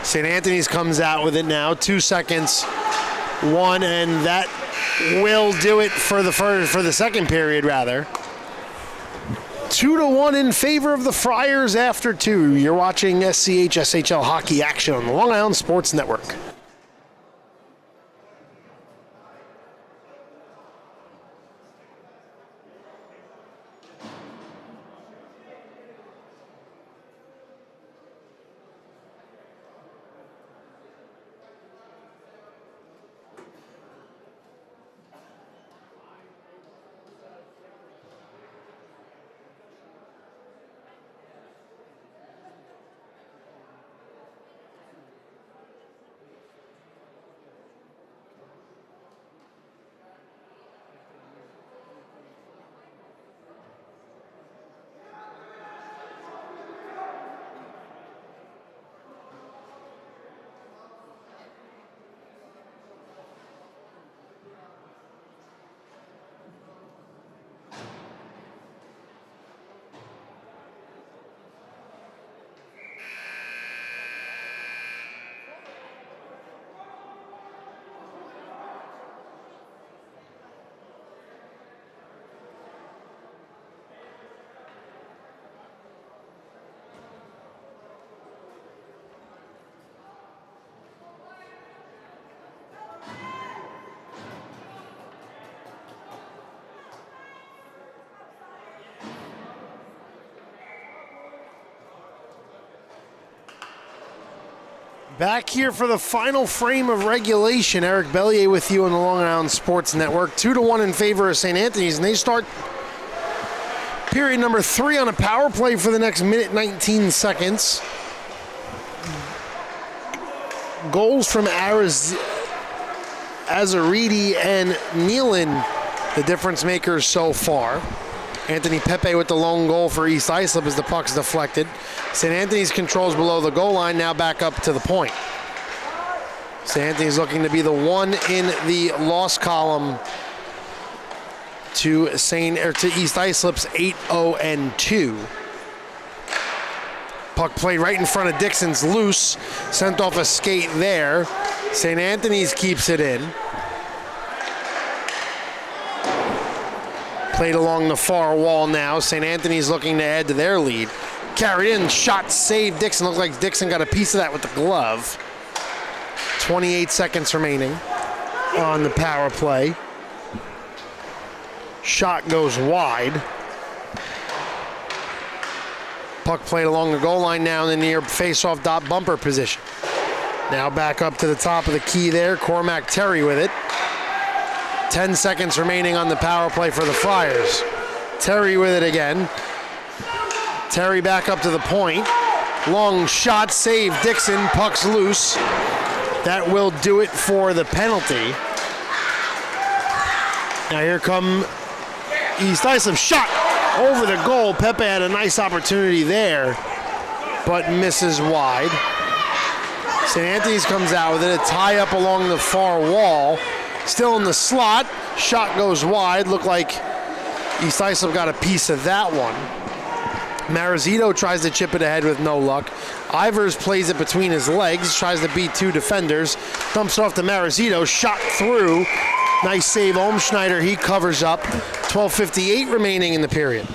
St. Anthony's comes out with it now. 2 seconds. One, and that will do it for the second period, rather. 2-1 in favor of the Friars after 2. You're watching SCHSHL hockey action on the Long Island Sports Network. Back here for the final frame of regulation. Eric Bellier with you on the Long Island Sports Network. 2-1 in favor of St. Anthony's, and they start period number 3 on a power play for the next minute 19 seconds. Goals from Azaridi and Nealon, the difference makers so far. Anthony Pepe with the lone goal for East Islip as the puck's deflected. St. Anthony's controls below the goal line, now back up to the point. St. Anthony's looking to be the one in the loss column to East Islip's 8-0-2. Puck played right in front of Dixon's loose, sent off a skate there. St. Anthony's keeps it in. Played along the far wall now. St. Anthony's looking to add to their lead. Carried in, shot, save. Dixon, looks like Dixon got a piece of that with the glove. 28 seconds remaining on the power play. Shot goes wide. Puck played along the goal line now in the near face-off dot bumper position. Now back up to the top of the key there. Cormac Terry with it. 10 seconds remaining on the power play for the Friars. Terry with it again. Terry back up to the point. Long shot, save. Dixon, puck's loose. That will do it for the penalty. Now here come East Islip. Shot over the goal. Pepe had a nice opportunity there, but misses wide. St. Anthony's comes out with it. A tie up along the far wall. Still in the slot. Shot goes wide. Looked like East Islip got a piece of that one. Marizito tries to chip it ahead with no luck. Ivers plays it between his legs. Tries to beat 2 defenders. Dumps off to Marizito. Shot through. Nice save. Olmschneider, he covers up. 12:58 remaining in the period.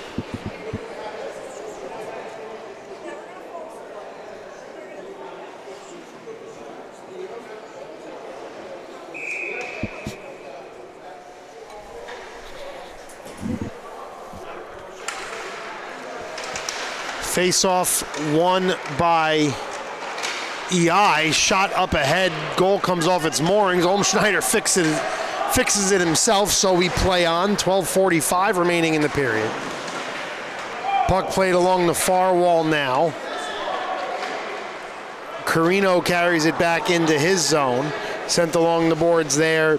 Face-off won by EI. Shot up ahead. Goal comes off its moorings. Olmschneider fixes it himself, so we play on. 12:45 remaining in the period. Puck played along the far wall now. Carino carries it back into his zone. Sent along the boards there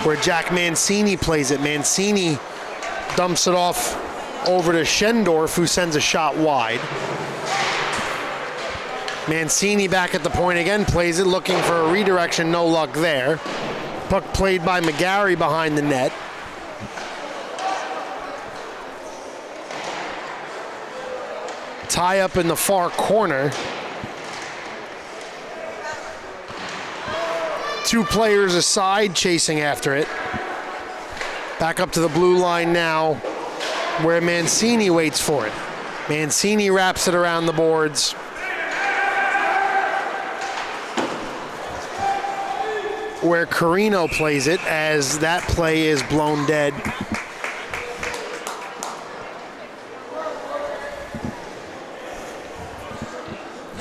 where Jack Mancini plays it. Mancini dumps it off over to Schendorf, who sends a shot wide. Mancini back at the point again, plays it, looking for a redirection, no luck there. Puck played by McGarry behind the net. Tie up in the far corner. Two players aside chasing after it. Back up to the blue line now, where Mancini waits for it. Mancini wraps it around the boards. Where Carino plays it, as that play is blown dead.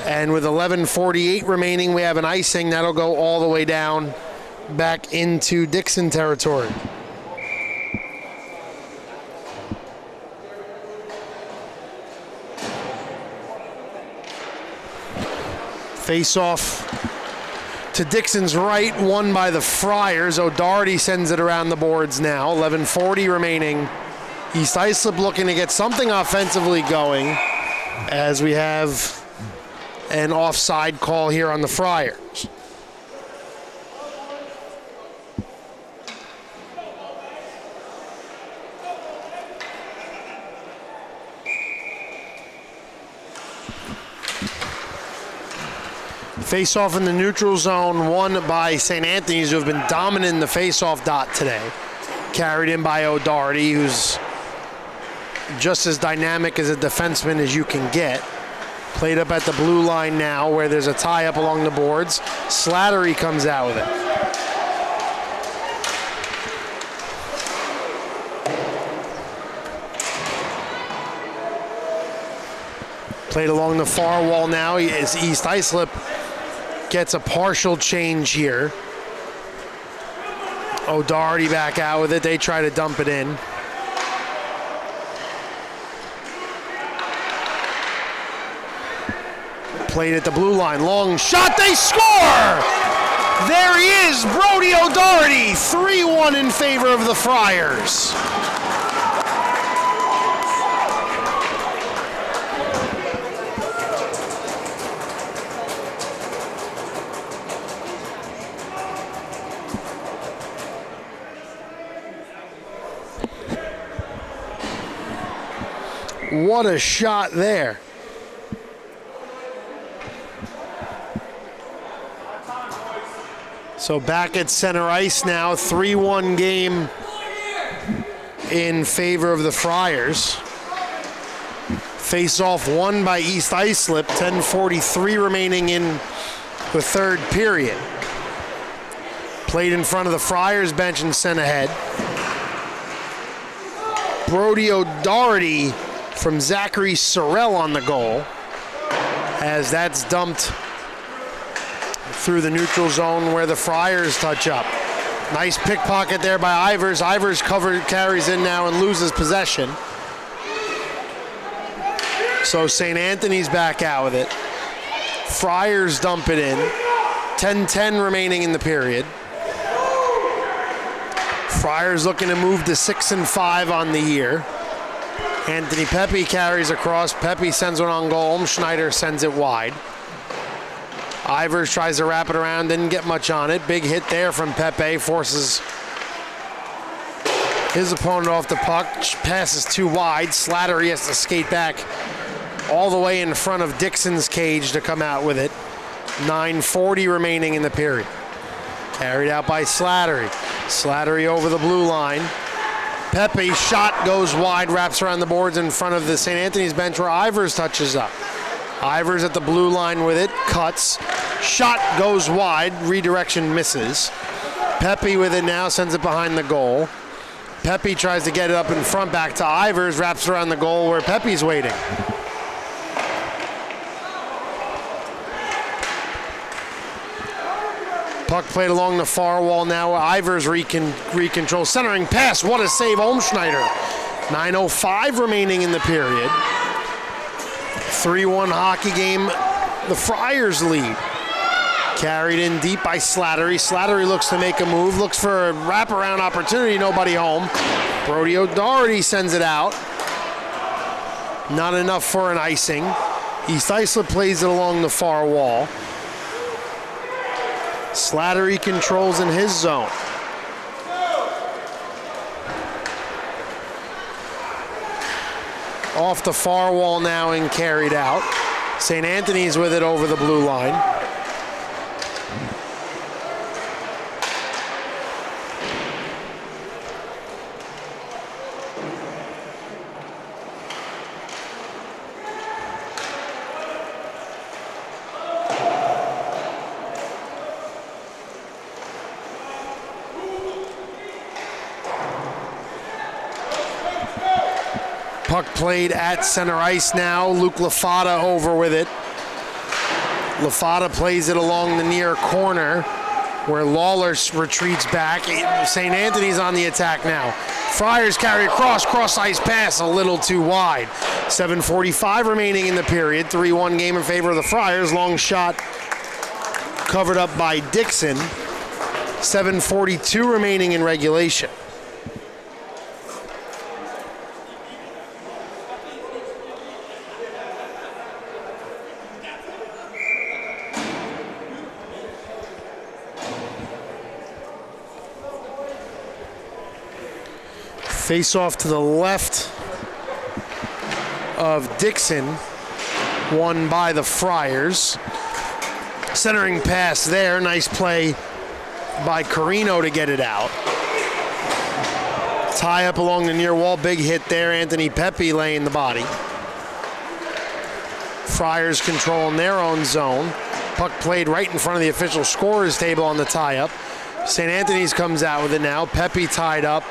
And with 11:48 remaining, we have an icing. That'll go all the way down back into Dixon territory. Face-off to Dixon's right, won by the Friars. O'Doherty sends it around the boards now. 11:40 remaining. East Islip looking to get something offensively going, as we have an offside call here on the Friars. Face-off in the neutral zone, won by St. Anthony's, who have been dominant in the face-off dot today. Carried in by O'Doherty, who's just as dynamic as a defenseman as you can get. Played up at the blue line now, where there's a tie-up along the boards. Slattery comes out with it. Played along the far wall now as East Islip gets a partial change here. O'Doherty back out with it. They try to dump it in. Played at the blue line. Long shot. They score! There he is, Brody O'Doherty. 3-1 in favor of the Friars. What a shot there. So back at center ice now, 3-1 game in favor of the Friars. Face-off won by East Islip, 10:43 remaining in the third period. Played in front of the Friars bench and sent ahead. Brody O'Doherty from Zachary Sorrell on the goal, as that's dumped through the neutral zone where the Friars touch up. Nice pickpocket there by Ivers. Ivers carries in now and loses possession. So St. Anthony's back out with it. Friars dump it in. 10:10 remaining in the period. Friars looking to move to 6-5 on the year. Anthony Pepe carries across. Pepe sends one on goal. Schneider sends it wide. Ivers tries to wrap it around, didn't get much on it. Big hit there from Pepe, forces his opponent off the puck. Passes too wide. Slattery has to skate back all the way in front of Dixon's cage to come out with it. 9:40 remaining in the period. Carried out by Slattery. Slattery over the blue line. Pepe's shot goes wide, wraps around the boards in front of the St. Anthony's bench where Ivers touches up. Ivers at the blue line with it, cuts. Shot goes wide, redirection misses. Pepe with it now, sends it behind the goal. Pepe tries to get it up in front, back to Ivers, wraps around the goal where Pepe's waiting. Puck played along the far wall now. Ivers recontrol. Centering pass. What a save, Olmschneider. 9:05 remaining in the period. 3-1 hockey game. The Friars lead. Carried in deep by Slattery. Slattery looks to make a move. Looks for a wraparound opportunity. Nobody home. Brody O'Doherty sends it out. Not enough for an icing. East Islip plays it along the far wall. Slattery controls in his zone. Off the far wall now and carried out. St. Anthony's with it over the blue line. Puck played at center ice now. Luke Lafata over with it. Lafata plays it along the near corner where Lawler retreats back. St. Anthony's on the attack now. Friars carry across, cross-ice pass a little too wide. 7:45 remaining in the period. 3-1 game in favor of the Friars. Long shot covered up by Dixon. 7:42 remaining in regulation. Face off to the left of Dixon, won by the Friars. Centering pass there, nice play by Carino to get it out. Tie up along the near wall, big hit there, Anthony Pepe laying the body. Friars controlling their own zone. Puck played right in front of the official scorer's table on the tie-up. St. Anthony's comes out with it now, Pepe tied up.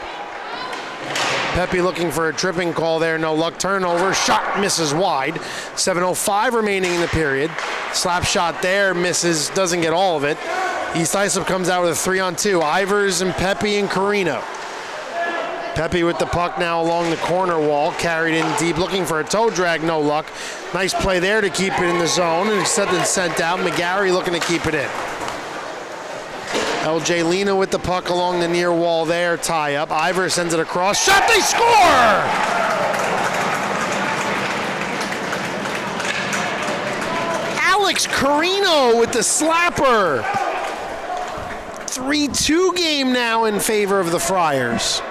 Pepe looking for a tripping call there, no luck. Turnover, shot misses wide. 7:05 remaining in the period. Slap shot there, misses, doesn't get all of it. East Islip comes out with a 3-on-2. Ivers and Pepe and Carino. Pepe with the puck now along the corner wall, carried in deep, looking for a toe drag, no luck. Nice play there to keep it in the zone, and something sent out. McGarry looking to keep it in. LJ Lena with the puck along the near wall there, tie up. Ivers sends it across, shot, they score! Alex Carino with the slapper. 3-2 game now in favor of the Friars.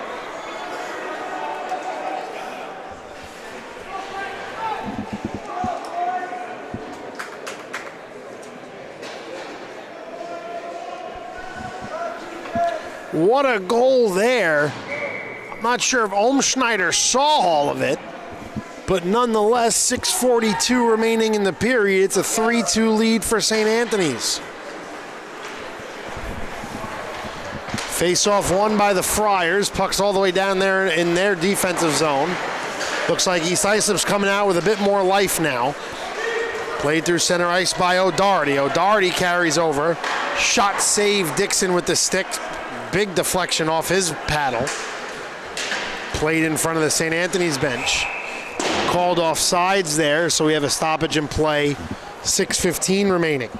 What a goal there. I'm not sure if Olmschneider saw all of it, but nonetheless, 6:42 remaining in the period. It's a 3-2 lead for St. Anthony's. Face-off won by the Friars. Puck's all the way down there in their defensive zone. Looks like East Islip's coming out with a bit more life now. Played through center ice by O'Doherty. O'Doherty carries over. Shot save Dixon with the stick. Big deflection off his paddle. Played in front of the St. Anthony's bench. Called off sides there, so we have a stoppage in play. 6:15 remaining.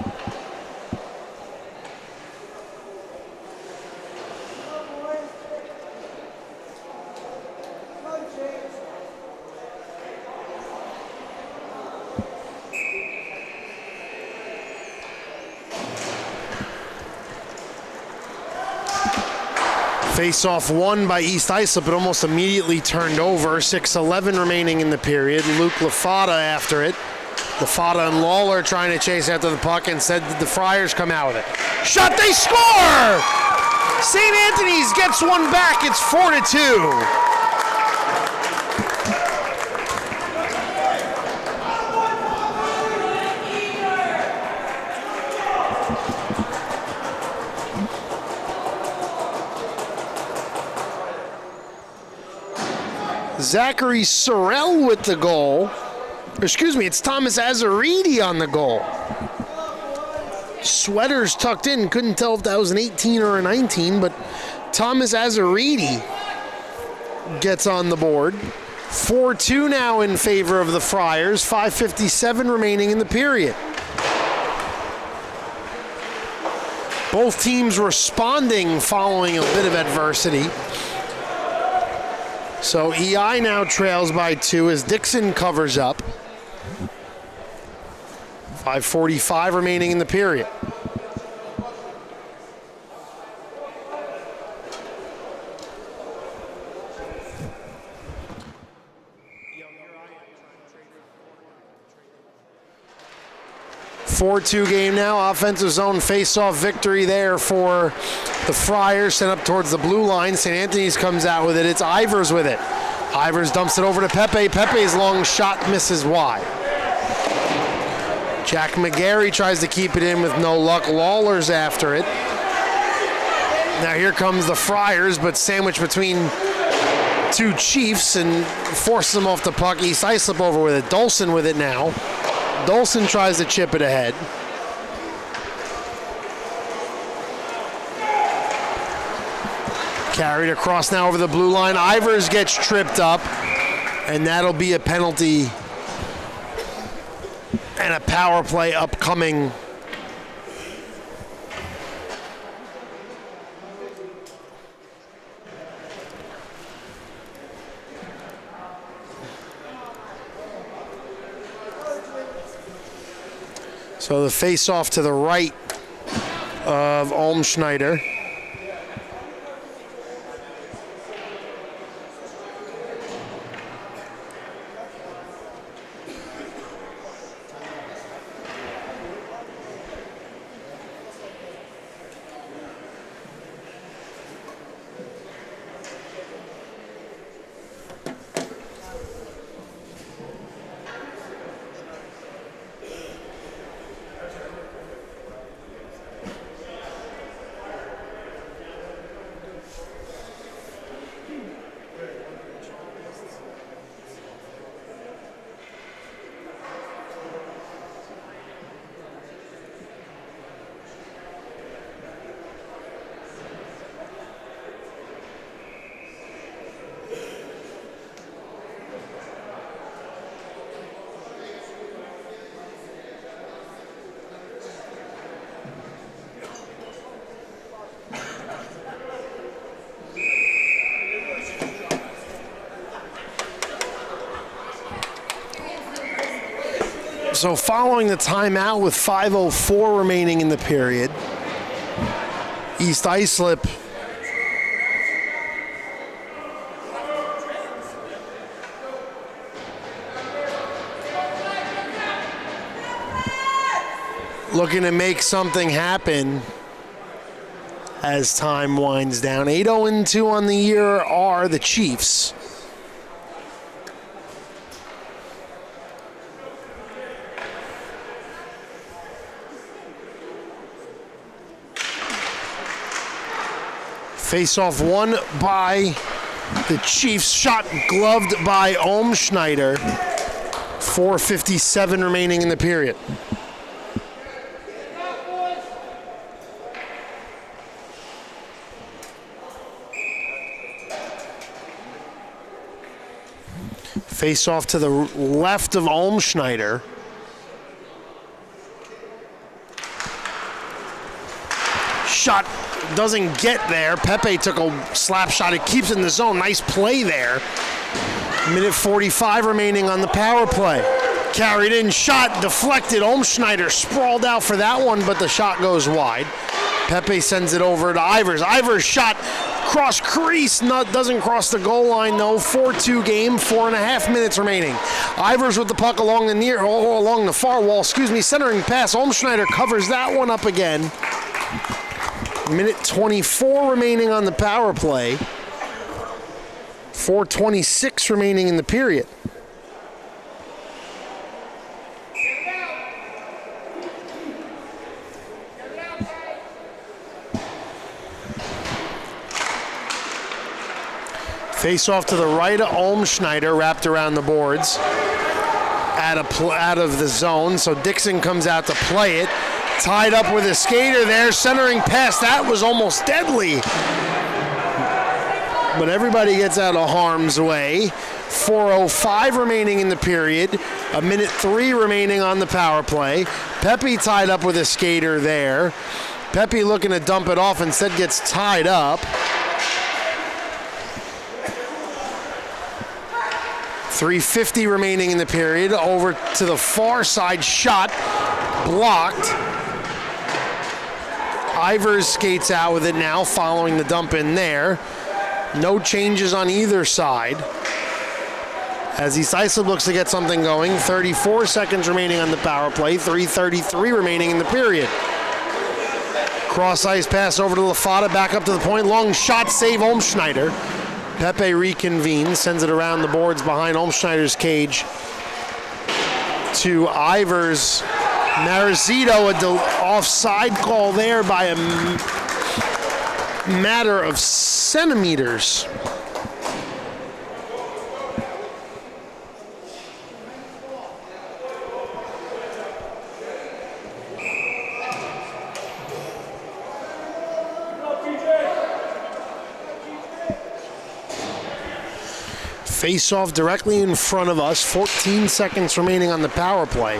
Face-off won by East Islip, but almost immediately turned over. 6:11 remaining in the period. Luke Lafata after it. Lafata and Lawler trying to chase after the puck, and said the Friars come out with it. Shot, they score! St. Anthony's gets one back. It's 4-2. Zachary Sorrell with the goal. Excuse me, it's Thomas Azaridi on the goal. sweaters tucked in. Couldn't tell if that was an 18 or a 19, but Thomas Azaridi gets on the board. 4-2 now in favor of the Friars. 5:57 remaining in the period. Both teams responding following a bit of adversity. So EI now trails by 2 as Dixon covers up. 5:45 remaining in the period. Four-2 game now. Offensive zone face-off victory there for the Friars. Sent up towards the blue line. St. Anthony's comes out with it. It's Ivers with it. Ivers dumps it over to Pepe. Pepe's long shot misses wide. Jack McGarry tries to keep it in with no luck. Lawler's after it. Now here comes the Friars, but sandwiched between two Chiefs and forces them off the puck. East Islip over with it. Dolson with it now. Dolson tries to chip it ahead. Carried across now over the blue line. Ivers gets tripped up, and that'll be a penalty and a power play upcoming. So the face-off to the right of Olmschneider. So following the timeout with 5:04 remaining in the period, East Islip looking to make something happen as time winds down. 8-0-2 on the year are the Chiefs. Face-off won by the Chiefs. Shot gloved by Olmschneider. 4:57 remaining in the period. Face-off to the left of Olmschneider. Shot doesn't get there. Pepe took a slap shot. It keeps in the zone. Nice play there. Minute 45 remaining on the power play. Carried in, shot, deflected. Olmschneider sprawled out for that one, but the shot goes wide. Pepe sends it over to Ivers. Ivers shot cross crease, doesn't cross the goal line though. 4-2 game, 4.5 minutes remaining. Ivers with the puck along the far wall, centering pass. Olmschneider covers that one up again. Minute 24 remaining on the power play. 4:26 remaining in the period. Face off to the right of Olmschneider, wrapped around the boards, out of the zone. So Dixon comes out to play it. Tied up with a skater there. Centering pass, that was almost deadly. But everybody gets out of harm's way. 4:05 remaining in the period. 1:03 remaining on the power play. Pepe tied up with a skater there. Pepe looking to dump it off, instead gets tied up. 3:50 remaining in the period. Over to the far side, shot blocked. Ivers skates out with it now following the dump in there. No changes on either side. As Islip looks to get something going. 34 seconds remaining on the power play. 3:33 remaining in the period. Cross ice pass over to Lafata, back up to the point. Long shot, save Olmschneider. Pepe reconvenes, sends it around the boards behind Olmschneider's cage to Ivers. Marizito, offside call there by a matter of centimeters. Face-off directly in front of us. 14 seconds remaining on the power play.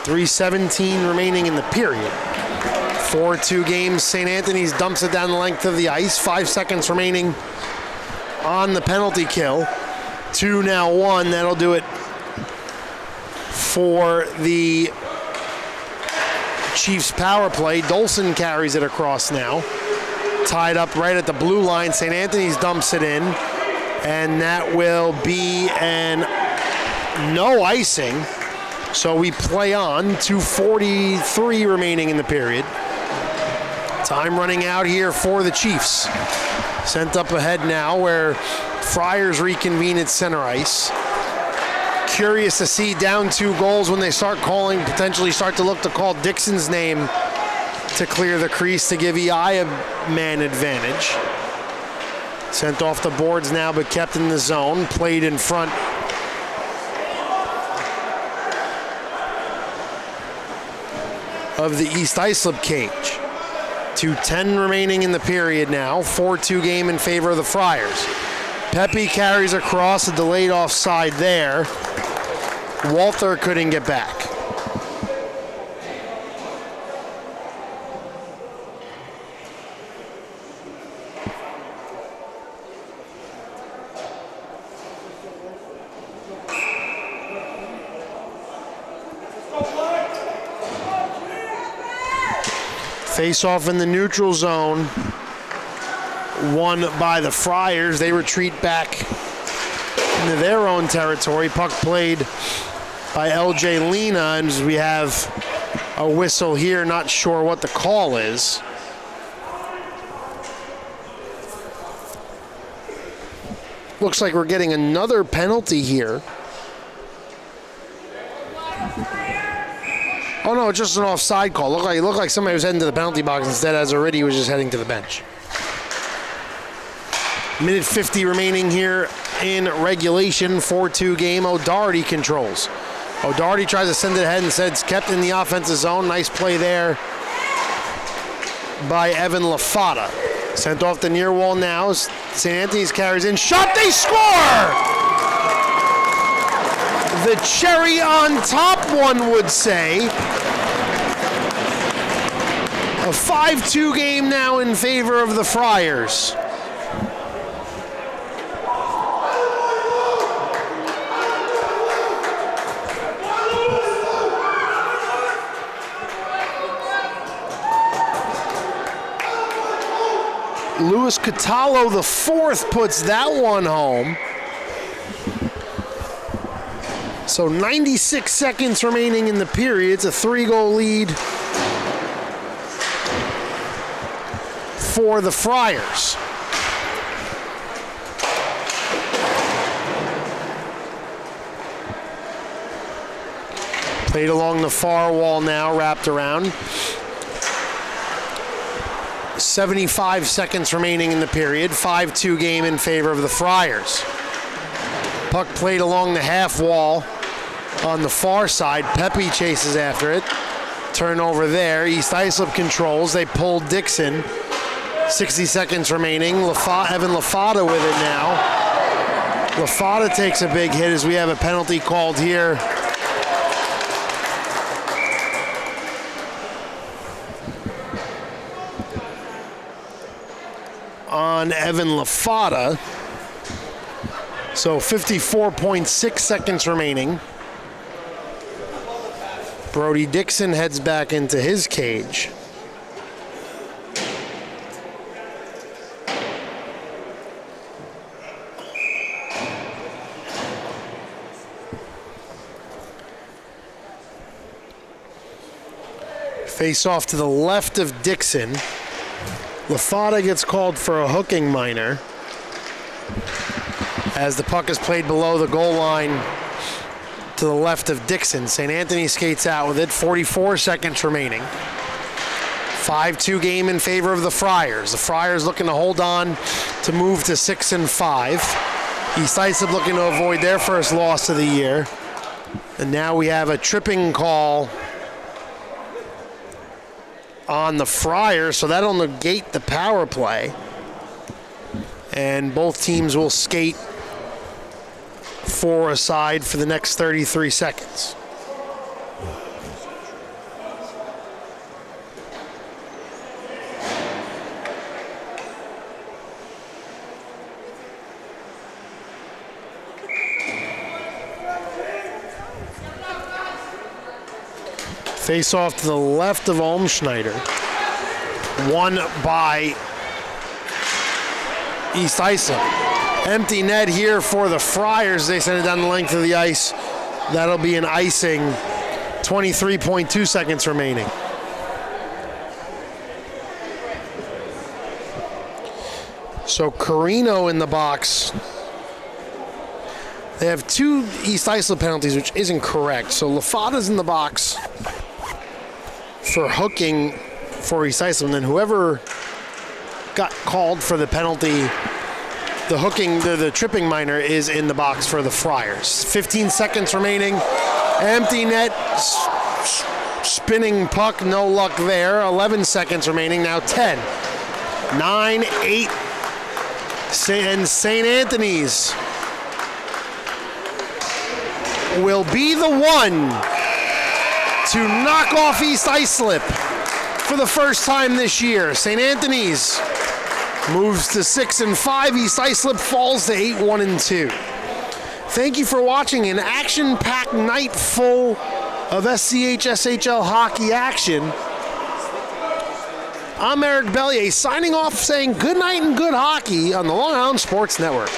3:17 remaining in the period. 4-2 game. St. Anthony's dumps it down the length of the ice. 5 seconds remaining on the penalty kill. 2-1. That'll do it for the Chiefs power play. Dolson carries it across now. Tied up right at the blue line. St. Anthony's dumps it in. And that will be an no icing. So we play on. 2:43 remaining in the period. Time running out here for the Chiefs. Sent up ahead now where Friars reconvene at center ice. Curious to see down 2 goals when they start calling, potentially start to look to call Dixon's name to clear the crease to give EI a man advantage. Sent off the boards now, but kept in the zone. Played in front of the East Islip cage. 2:10 remaining in the period now. 4-2 game in favor of the Friars. Pepe carries across, a delayed offside there. Walther couldn't get back. Face-off in the neutral zone, won by the Friars. They retreat back into their own territory. Puck played by LJ Lena, and we have a whistle here. Not sure what the call is. Looks like we're getting another penalty here. Oh no, it's just an offside call. It looked like somebody was heading to the penalty box instead, as already was just heading to the bench. 1:50 remaining here in regulation. 4-2 game. O'Doherty controls. O'Doherty tries to send it ahead and said it's kept in the offensive zone. Nice play there by Evan Lafata. Sent off the near wall now. St. Anthony's carries in. Shot, they score! The cherry on top, one would say. A 5-2 game now in favor of the Friars. Luis Catallo, the 4th, puts that one home. So 96 seconds remaining in the period. It's a 3-goal lead for the Friars. Played along the far wall now, wrapped around. 75 seconds remaining in the period. 5-2 game in favor of the Friars. Puck played along the half wall on the far side. Pepe chases after it. Turnover there. East Islip controls. They pulled Dixon. 60 seconds remaining. Evan LaFada with it now. LaFada takes a big hit as we have a penalty called here. On Evan LaFada. So 54.6 seconds remaining. Brody Dixon heads back into his cage. Face off to the left of Dixon. LaFada gets called for a hooking minor as the puck is played below the goal line to the left of Dixon. St. Anthony skates out with it, 44 seconds remaining. 5-2 game in favor of the Friars. The Friars looking to hold on to move to 6-5. East Islip looking to avoid their first loss of the year. And now we have a tripping call on the Friars, so that'll negate the power play. And both teams will skate 4 aside for the next 33 seconds. Face off to the left of Olmschneider. Won by East Islip. Empty net here for the Friars. They send it down the length of the ice. That'll be an icing. 23.2 seconds remaining. So Carino in the box. They have 2 East Islip penalties, which isn't correct. So LaFada's in the box for hooking for East Islip, and then whoever got called for the penalty, the hooking, the tripping minor, is in the box for the Friars. 15 seconds remaining. Empty net, spinning puck, no luck there. 11 seconds remaining, now 10. 9, 8, and St. Anthony's will be the one to knock off East Islip for the first time this year. St. Anthony's moves to 6-5. East Islip falls to 8-1-2. Thank you for watching an action-packed night full of SCHSHL hockey action. I'm Eric Bellier signing off saying good night and good hockey on the Long Island Sports Network.